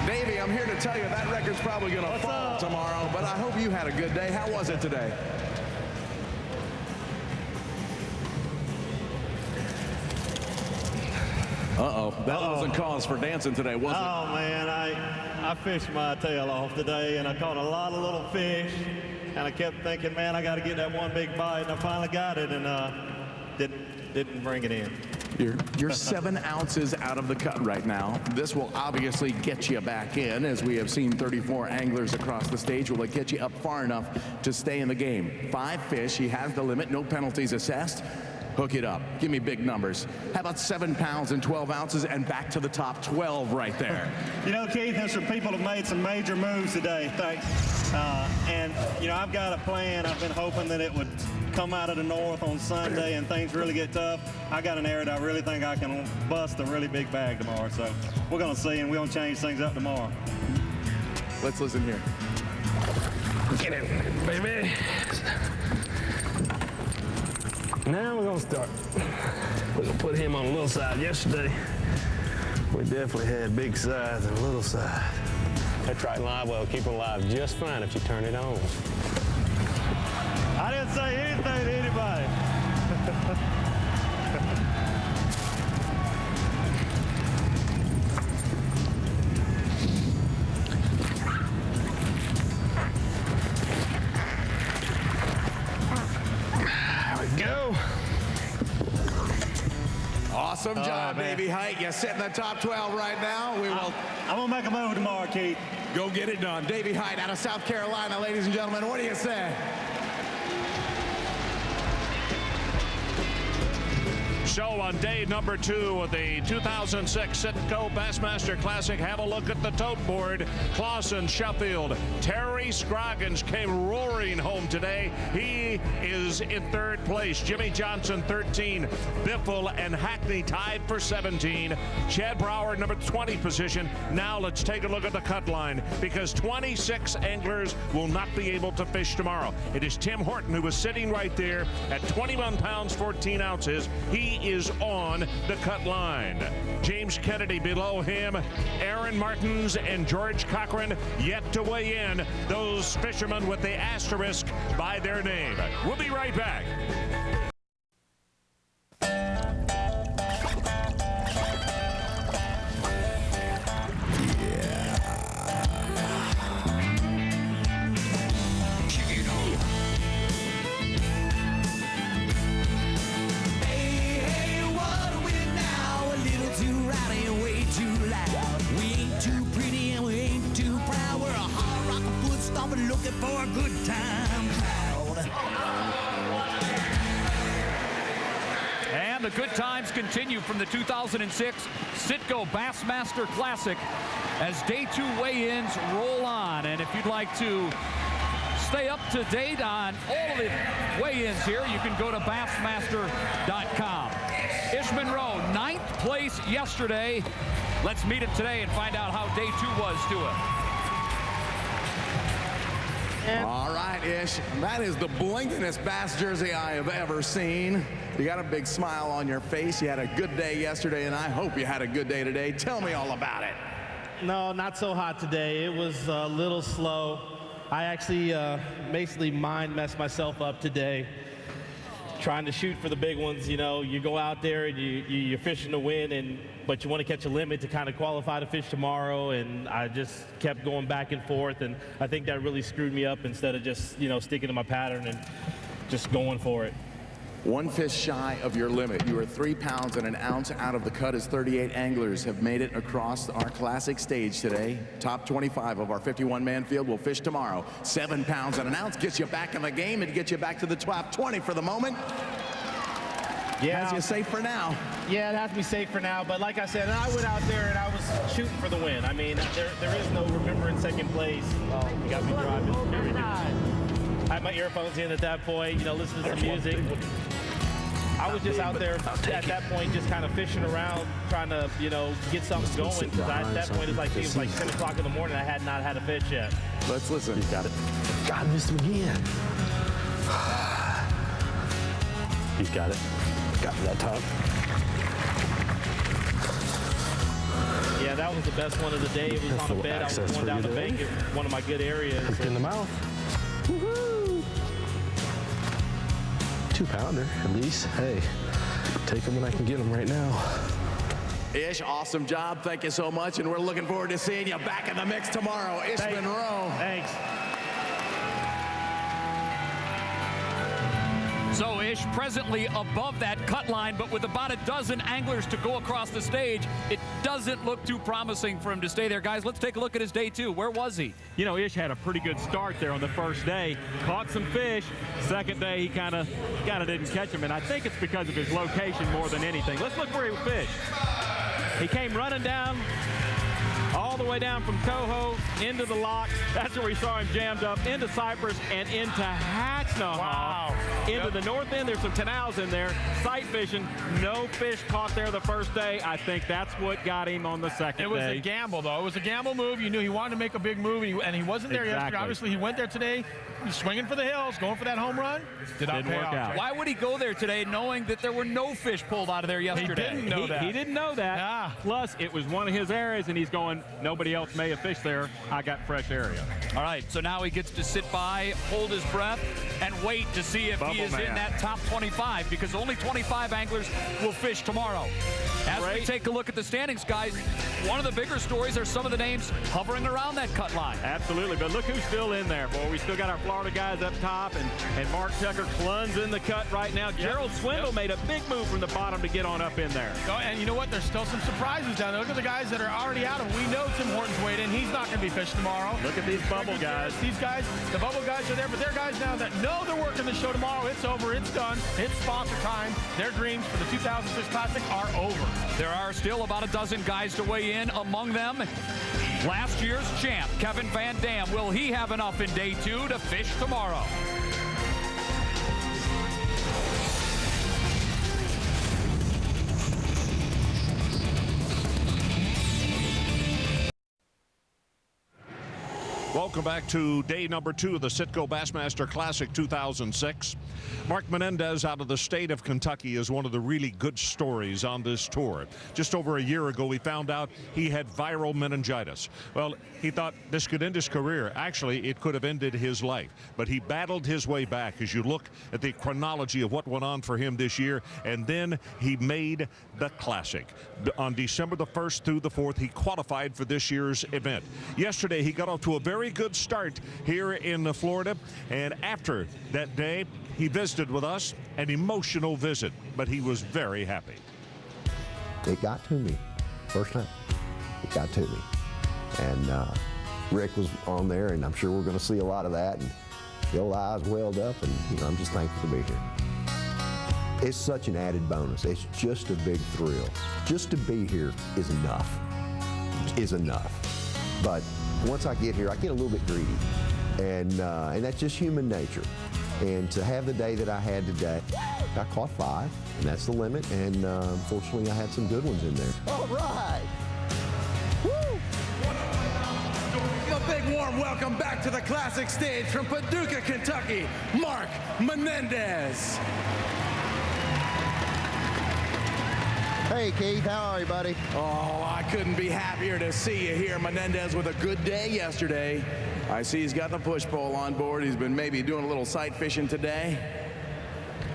Davey, I'm here to tell you that record's probably going to fall tomorrow, but I hope you had a good day. How was it today? Uh-oh, that wasn't cause for dancing today, was it? Oh, man, I fished my tail off today, and I caught a lot of little fish, and I kept thinking, man, I got to get that one big bite, and I finally got it, and didn't bring it in. You're 7 ounces out of the cut right now. This will obviously get you back in, as we have seen 34 anglers across the stage. Will it get you up far enough to stay in the game? 5 fish, he has the limit, no penalties assessed. Hook it up. Give me big numbers. How about 7 pounds and 12 ounces and back to the top 12 right there? You know, Keith, there's some people have made some major moves today. Thanks. And, you know, I've got a plan. I've been hoping that it would come out of the north on Sunday and things really get tough. I got an area that I really think I can bust a really big bag tomorrow. So we're going to see, and we're going to change things up tomorrow. Let's listen here. Get it, baby. Now we're gonna start. We're gonna put him on the little side. Yesterday, we definitely had big sides and little sides. That's right, live well. Keep them live just fine if you turn it on. I didn't say anything to anybody. Go. Awesome job, Davey Height. You sit in the top 12 right now. I'm going to make a move tomorrow, Keith. Go get it done. Davey Height out of South Carolina, ladies and gentlemen. What do you say? So on day number 2 of the 2006 Citgo Bassmaster Classic, have a look at the tote board. Clausen, Sheffield, Terry Scroggins came roaring home today. He is in 3rd place. Jimmy Johnson, 13. Biffle and Hackney tied for 17. Chad Brower, number 20 position. Now let's take a look at the cut line, because 26 anglers will not be able to fish tomorrow. It is Tim Horton, who was sitting right there at 21 pounds, 14 ounces. He is on the cut line. James Kennedy below him, Aaron Martins and George Cochran yet to weigh in. Those fishermen with the asterisk by their name. We'll be right back. Looking for a good time crowd. And the good times continue from the 2006 Citgo Bassmaster Classic as day 2 weigh-ins roll on. And if you'd like to stay up to date on all of the weigh-ins here, you can go to Bassmaster.com. Ish Monroe, 9th place yesterday. Let's meet him today and find out how day 2 was to it. All right, Ish, that is the blinkingest bass jersey I have ever seen. You got a big smile on your face. You had a good day yesterday, and I hope you had a good day today. Tell me all about it. No, not so hot today. It was a little slow. I actually basically messed myself up today. Trying to shoot for the big ones, you know, you go out there and you're fishing to win, but you want to catch a limit to kind of qualify to fish tomorrow, and I just kept going back and forth, and I think that really screwed me up instead of just, you know, sticking to my pattern and just going for it. 1 fish shy of your limit. You are 3 pounds and an ounce out of the cut as 38 anglers have made it across our classic stage today. Top 25 of our 51-man field will fish tomorrow. 7 pounds and an ounce gets you back in the game and gets you back to the top 20 for the moment. Yeah. Has you safe for now. Yeah, it has to be safe for now. But like I said, I went out there and I was shooting for the win. I mean, there is no remembering second place. You got me driving. I had my earphones in at that point, you know, listening to some music. I was just out there at that point, just kind of fishing around, trying to, you know, get something going. Because at that point, it was like 10 o'clock in the morning. I had not had a fish yet. Let's listen. He's got it. God, missed him again. He's got it. Got me that time. Yeah, that was the best one of the day. It was on a bed. I was going down the bank. It was one of my good areas. Hooked in the mouth. Woohoo! 2-pounder, at least. Hey, take them when I can get them right now. Ish, awesome job. Thank you so much, and we're looking forward to seeing you back in the mix tomorrow. Ish Monroe. Thanks. So Ish presently above that cut line, but with about a dozen anglers to go across the stage, it doesn't look too promising for him to stay there. Guys, let's take a look at his day 2. Where was he? You know, Ish had a pretty good start there on the first day. Caught some fish. Second day, he kind of didn't catch them, and I think it's because of his location more than anything. Let's look where he fished. He came running down all the way down from Toho into the lock. That's where we saw him jammed up into Cypress and into Hatchnahaw. Wow. Into the north end. There's some canals in there. Sight fishing. No fish caught there the first day. I think that's what got him on the second day. It was a gamble, though. It was a gamble move. You knew he wanted to make a big move, and he wasn't there yesterday. Obviously, he went there today. He's swinging for the hills, going for that home run. Didn't work out. Why would he go there today knowing that there were no fish pulled out of there yesterday? He didn't know that. He didn't know that. Yeah. Plus, it was one of his areas, and he's going, nobody else may have fished there. I got fresh area. All right, so now he gets to sit by, hold his breath, and wait to see if he is in that top 25, because only 25 anglers will fish tomorrow. As we take a look at the standings, guys, one of the bigger stories are some of the names hovering around that cut line. Absolutely, but look who's still in there, boy. We still got our Florida guys up top, and Mark Tucker Clun's in the cut right now. Gerald Swindle made a big move from the bottom to get on up in there. Oh, and you know what? There's still some surprises down there. Look at the guys that are already out, and we know Tim Horton's weighed in. He's not going to be fishing tomorrow. Look at these bubble guys. These guys, the bubble guys are there, but they're guys now that know they're working the show tomorrow. It's over. It's done. It's sponsor time. Their dreams for the 2006 Classic are over. There are still about a dozen guys to weigh in. Among them, last year's champ, Kevin Van Dam. Will he have enough in day 2 to fish tomorrow? Welcome back to day number 2 of the Citgo Bassmaster Classic 2006. Mark Menendez out of the state of Kentucky is one of the really good stories on this tour. Just over a year ago, we found out he had viral meningitis. Well, he thought this could end his career. Actually, it could have ended his life. But he battled his way back as you look at the chronology of what went on for him this year. And then he made the Classic. On December the 1st through the 4th, he qualified for this year's event. Yesterday, he got off to a very good start here in Florida. And after that day, he visited with us, an emotional visit, but he was very happy. It got to me, first time. It got to me. And Rick was on there, and I'm sure we're going to see a lot of that. And the old eyes welled up, and I'm just thankful to be here. It's such an added bonus. It's just a big thrill. Just to be here is enough. But once I get here, I get a little bit greedy, and that's just human nature. And to have the day that I had today, I caught 5, and that's the limit. And fortunately, I had some good ones in there. All right. Woo! A big warm welcome back to the Classic stage from Paducah, Kentucky, Mark Menendez. Hey, Keith, how are you, buddy? Oh, I couldn't be happier to see you here, Menendez, with a good day yesterday. I see he's got the push pole on board. He's been maybe doing a little sight fishing today.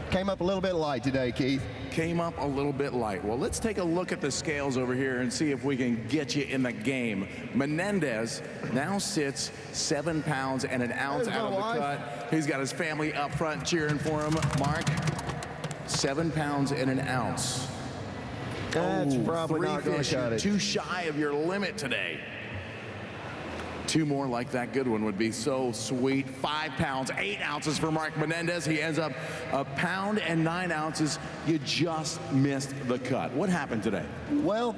Came up a little bit light today, Keith. Came up a little bit light. Well, let's take a look at the scales over here and see if we can get you in the game. Menendez now sits 7 pounds and an ounce out of the cut. He's got his family up front cheering for him. Mark, 7 pounds and an ounce. That's probably not going to cut it. Too shy of your limit today. 2 more like that good one would be so sweet. 5 pounds, 8 ounces for Mark Menendez. He ends up 1 pound and 9 ounces. You just missed the cut. What happened today? Well,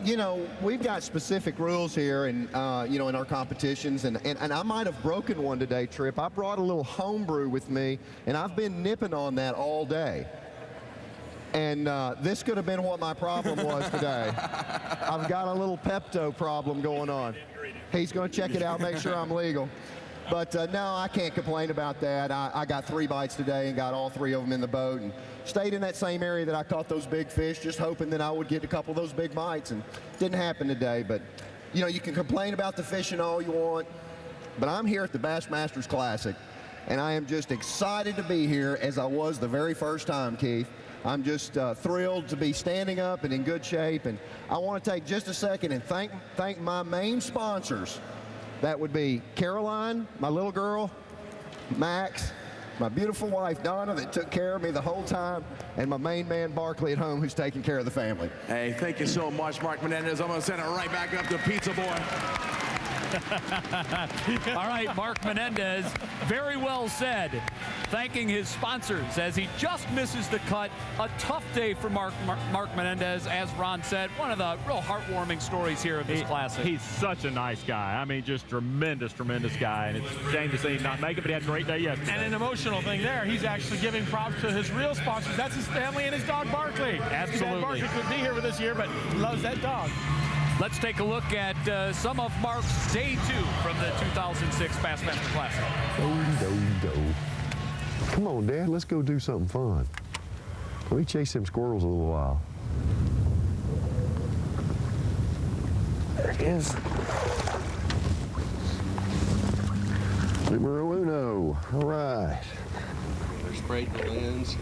we've got specific rules here, and in our competitions, and I might have broken one today, Trip. I brought a little homebrew with me, and I've been nipping on that all day. And this could have been what my problem was today. I've got a little Pepto problem going on. He's going to check it out, make sure I'm legal. But no, I can't complain about that. I got 3 bites today and got all 3 of them in the boat and stayed in that same area that I caught those big fish, just hoping that I would get a couple of those big bites. And didn't happen today. But, you can complain about the fishing all you want, but I'm here at the Bassmasters Classic, and I am just excited to be here as I was the very first time, Keith. I'm just thrilled to be standing up and in good shape, and I want to take just a second and thank my main sponsors. That would be Caroline, my little girl, Max, my beautiful wife, Donna, that took care of me the whole time, and my main man, Barkley, at home, who's taking care of the family. Hey, thank you so much, Mark Menendez. I'm going to send it right back up to Pizza Boy. All right, Mark Menendez, very well said, thanking his sponsors as he just misses the cut. A tough day for Mark Menendez, as Ron said. One of the real heartwarming stories here of this Classic. He's such a nice guy. I mean, just tremendous guy. And it's a shame to see him not make it, but he had a great day yesterday. And an emotional thing there. He's actually giving props to his real sponsors. That's his family and his dog, Barkley. Absolutely. His dad, Barkley, couldn't be here with us here, but loves that dog. Let's take a look at some of Mark's day 2 from the 2006 Bassmaster Classic. Come on, Dad, let's go do something fun. Let me chase them squirrels a little while. There it is. Numero uno. All right. They're sprayed the lens.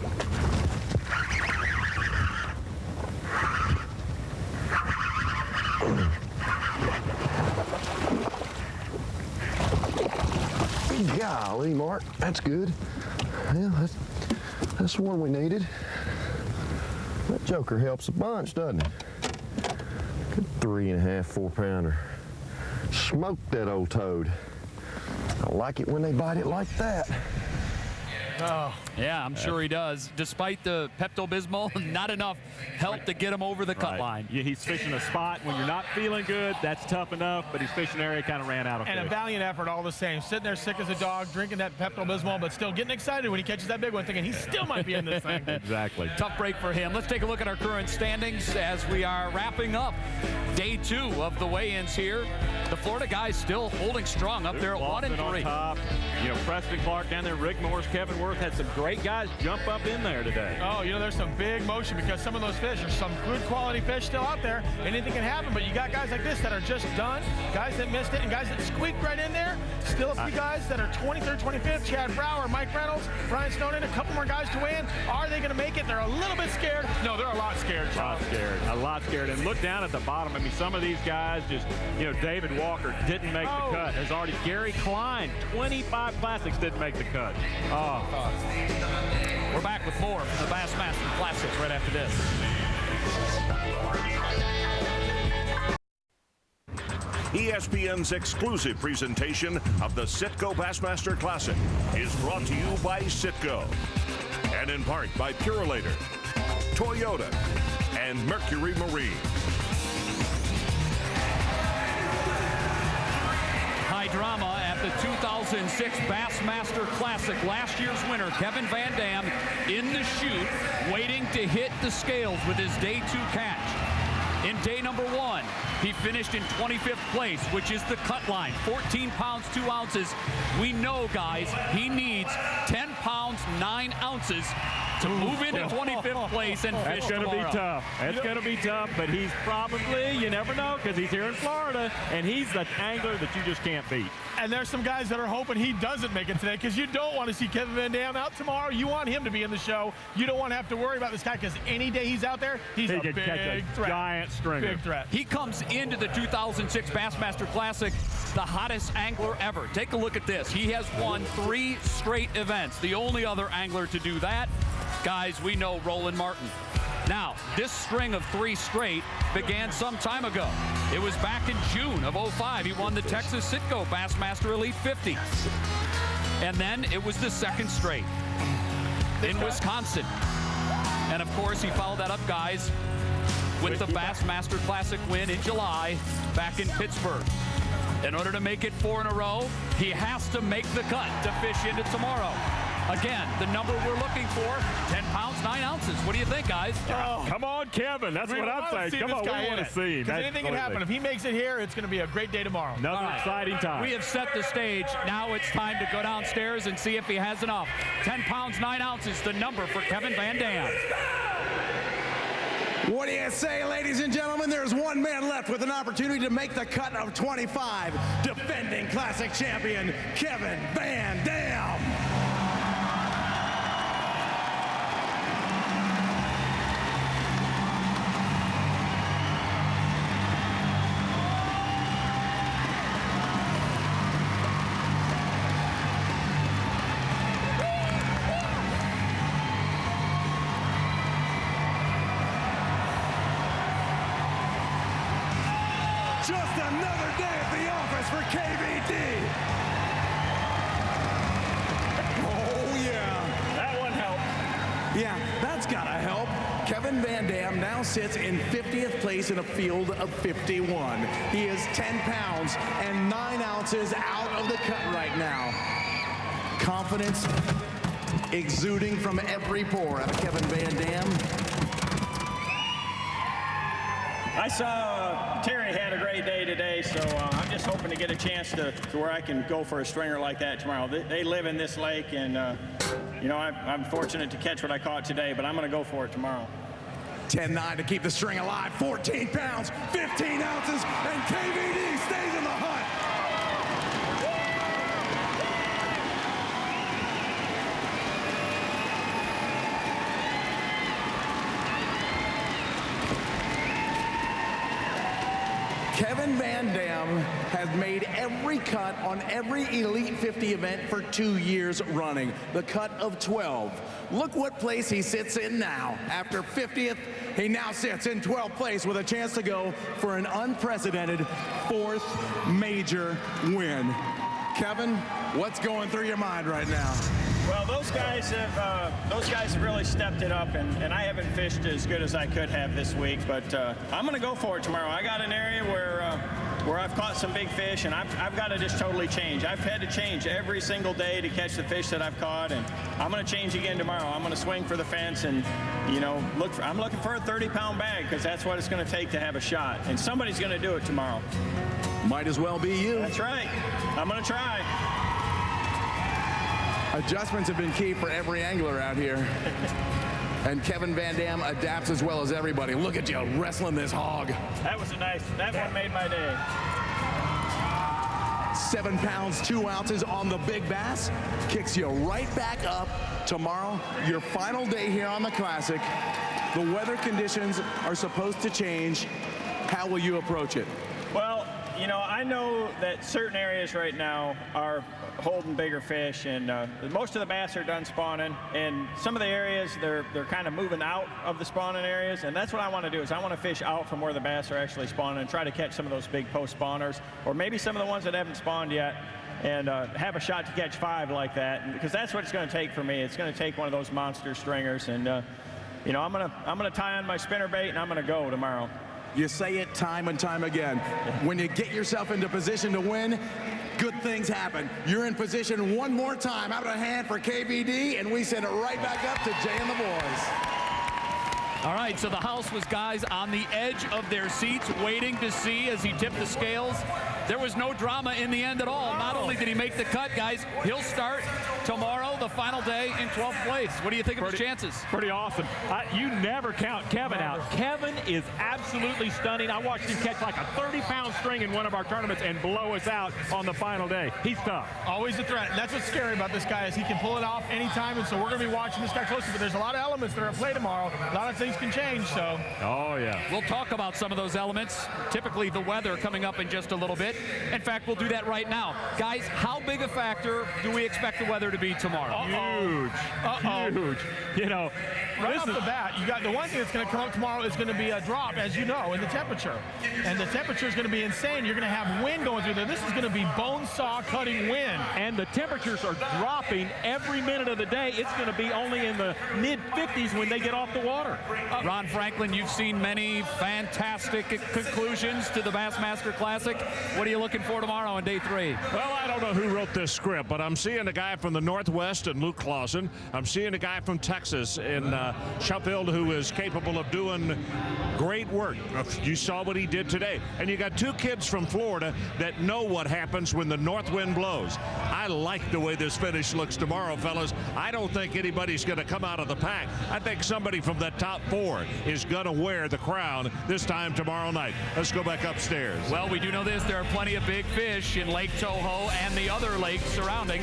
Golly, Mark, that's good. Yeah, that's the one we needed. That joker helps a bunch, doesn't it? Good 3.5, 4-pounder. Smoke that old toad. I like it when they bite it like that. Oh. Yeah, I'm sure he does. Despite the Pepto-Bismol, not enough help to get him over the cut line. Yeah, he's fishing a spot when you're not feeling good. That's tough enough, but he's fishing an area kind of ran out of And fish. a valiant effort all the same. Sitting there sick as a dog, drinking that Pepto-Bismol, but still getting excited when he catches that big one, thinking he still might be in this thing. Exactly. Tough break for him. Let's take a look at our current standings as we are wrapping up day 2 of the weigh-ins here. The Florida guys still holding strong up there at 1 and 3. On top. You know, Preston Clark down there, Rick Morris, Kevin Worth had some great guys jump up in there today. Oh, you know, there's some big motion because some of those fish are some good quality fish still out there. Anything can happen, but you got guys like this that are just done, guys that missed it, and guys that squeaked right in there. Still a few guys that are 23rd, 25th, Chad Brower, Mike Reynolds, Brian Snowden, a couple more guys to win. Are they going to make it? They're a little bit scared. No, they're a lot scared. A lot scared. And look down at the bottom. I mean, some of these guys just, you know, David Walker didn't make the cut. There's already Gary Klein, 25 Classics didn't make the cut. Oh. We're back with more from the Bassmaster Classic right after this. ESPN's exclusive presentation of the Citgo Bassmaster Classic is brought to you by Citgo and in part by Purolator, Toyota, and Mercury Marine. High drama at the 2006 Bassmaster Classic. Last year's winner, Kevin Van Dam, in the chute, waiting to hit the scales with his day 2 catch. In day number 1, he finished in 25th place, which is the cut line, 14 pounds, 2 ounces. We know, guys, he needs 10 pounds, 9 ounces to move into 25th place and fish That's going to be tomorrow. tough. That's going to be tough, but he's probably, you never know, because he's here in Florida, and he's the angler that you just can't beat. And there's some guys that are hoping he doesn't make it today because you don't want to see Kevin Van Dam out tomorrow. You want him to be in the show. You don't want to have to worry about this guy because any day he's out there, he's a big threat. Giant stringer. Big threat. He comes into the 2006 Bassmaster Classic the hottest angler ever. Take a look at this. He has won 3 straight events. The only other angler to do that, guys, we know Roland Martin. Now, this string of 3 straight began some time ago. It was back in June of 05. He won the Texas Citgo Bassmaster Elite 50. And then it was the 2nd straight in Wisconsin. And of course, he followed that up, guys, with the Bassmaster Classic win in July back in Pittsburgh. In order to make it 4 in a row, he has to make the cut to fish into tomorrow. Again, the number we're looking for, 10 pounds, 9 ounces. What do you think, guys? Oh. Come on, Kevin. That's what I'm saying. Come on, we want to see. Because anything can happen. If he makes it here, it's going to be a great day tomorrow. Another exciting time. We have set the stage. Now it's time to go downstairs and see if he has enough. 10 pounds, 9 ounces, the number for Kevin Van Dam. What do you say, ladies and gentlemen? There's one man left with an opportunity to make the cut of 25. Defending Classic champion, Kevin Van Dam. Just another day at the office for KVD. Oh, yeah. That one helped. Yeah, that's gotta help. Kevin Van Dam now sits in 50th place in a field of 51. He is 10 pounds and 9 ounces out of the cut right now. Confidence exuding from every pore out of Kevin Van Dam. I saw Terry had a great day today, so I'm just hoping to get a chance to where I can go for a stringer like that tomorrow. They live in this lake, and you know, I'm fortunate to catch what I caught today, but I'm going to go for it tomorrow. 10-9 to keep the string alive. 14 pounds, 15 ounces, and KVD stays in the hunt. Kevin Van Dam has made every cut on every Elite 50 event for 2 years running, the cut of 12. Look what place he sits in now. After 50th, he now sits in 12th place with a chance to go for an unprecedented 4th major win. Kevin, what's going through your mind right now? Well, those guys have really stepped it up, and I haven't fished as good as I could have this week, but I'm going to go for it tomorrow. I got an area where I've caught some big fish, and I've got to just totally change. I've had to change every single day to catch the fish that I've caught, and I'm going to change again tomorrow. I'm going to swing for the fence, and you know, I'm looking for a 30-pound bag because that's what it's going to take to have a shot, and somebody's going to do it tomorrow. Might as well be you. That's right. I'm going to try. Adjustments have been key for every angler out here. And Kevin Van Dam adapts as well as everybody. Look at you wrestling this hog. That one made my day. 7 pounds, 2 ounces on the big bass. Kicks you right back up. Tomorrow, your final day here on the Classic. The weather conditions are supposed to change. How will you approach it? Well, you know, I know that certain areas right now are holding bigger fish, and most of the bass are done spawning, and some of the areas they're kind of moving out of the spawning areas, and that's what I want to do. Is I want to fish out from where the bass are actually spawning and try to catch some of those big post spawners, or maybe some of the ones that haven't spawned yet, and have a shot to catch 5 like that, and because that's what it's going to take for me. It's going to take one of those monster stringers, and you know, I'm gonna tie on my spinnerbait, and I'm gonna go tomorrow. You say it time and time again. When you get yourself into position to win, good things happen. You're in position one more time. Out of a hand for KVD, and we send it right back up to Jay and the boys. All right, so the house was guys on the edge of their seats waiting to see as he tipped the scales. There was no drama in the end at all. Not only did he make the cut, guys, he'll start tomorrow, the final day, in 12th place. What do you think of his chances? Pretty awesome. You never count Kevin out. Kevin is absolutely stunning. I watched him catch like a 30-pound string in one of our tournaments and blow us out on the final day. He's tough. Always a threat. And that's what's scary about this guy is he can pull it off anytime, and so we're going to be watching this guy closely. But there's a lot of elements that are at play tomorrow. A lot of things can change, so. Oh, yeah. We'll talk about some of those elements. Typically the weather coming up in just a little bit. In fact, we'll do that right now. Guys, how big a factor do we expect the weather to be tomorrow? Huge. Huge. You know, right off the bat, you got the one thing that's going to come up tomorrow is going to be a drop, as you know, in the temperature. And the temperature is going to be insane. You're going to have wind going through there. This is going to be bone saw cutting wind. And the temperatures are dropping every minute of the day. It's going to be only in the mid-50s when they get off the water. Ron Franklin, you've seen many fantastic conclusions to the Bassmaster Classic. What are you looking for tomorrow on day 3? Well, I don't know who wrote this script, but I'm seeing a guy from the Northwest in Luke Clausen. I'm seeing a guy from Texas in Sheffield who is capable of doing great work. You saw what he did today. And you got 2 kids from Florida that know what happens when the north wind blows. I like the way this finish looks tomorrow, fellas. I don't think anybody's going to come out of the pack. I think somebody from the top 4 is going to wear the crown this time tomorrow night. Let's go back upstairs. Well, we do know this. There are plenty of big fish in Lake Toho and the other lakes surrounding.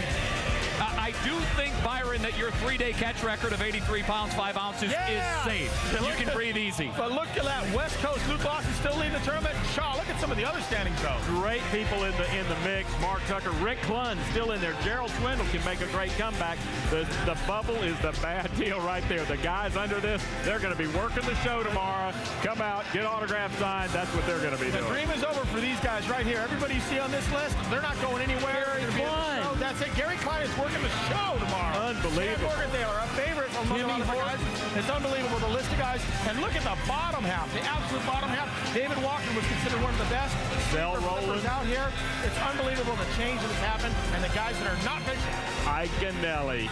do think, Byron, that your 3-day catch record of 83 pounds, 5 ounces is safe. You can breathe easy. But look at that West Coast. Luke Lawson still leading the tournament. Shaw, look at some of the other standings, though. Great people in the mix. Mark Tucker, Rick Clunn still in there. Gerald Swindle can make a great comeback. The bubble is the bad deal right there. The guys under this, they're going to be working the show tomorrow. Come out, get autograph signed. That's what they're going to be doing. The dream is over for these guys right here. Everybody you see on this list, they're not going anywhere. Gary Klein. That's it. Gary Klein is working the show tomorrow. Unbelievable. Sam Morgenthaler, a favorite among a lot of the guys. It's unbelievable, the list of guys. And look at the bottom half, the absolute bottom half. David Walker was considered one of the best. Cell Rowland out here. It's unbelievable the change that has happened and the guys that are not fishing. Iaconelli.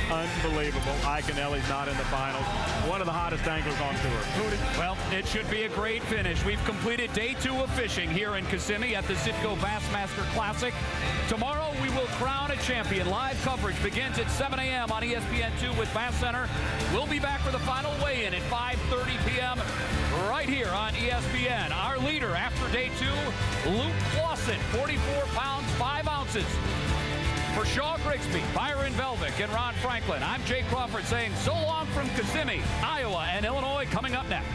Unbelievable. Iaconelli's not in the finals. One of the hottest anglers on tour. Well, it should be a great finish. We've completed day 2 of fishing here in Kissimmee at the Citgo Bassmaster Classic. Tomorrow we will crown a champion. Live coverage begins at 7 a.m. on ESPN2 with Bass Center. We'll be back for the final weigh-in at 5:30 p.m. right here on ESPN. Our leader after day 2, Luke Lawson, 44 pounds, 5 ounces. For Shaw Grigsby, Byron Velvick, and Ron Franklin, I'm Jay Crawford saying so long from Kissimmee, Iowa, and Illinois coming up next.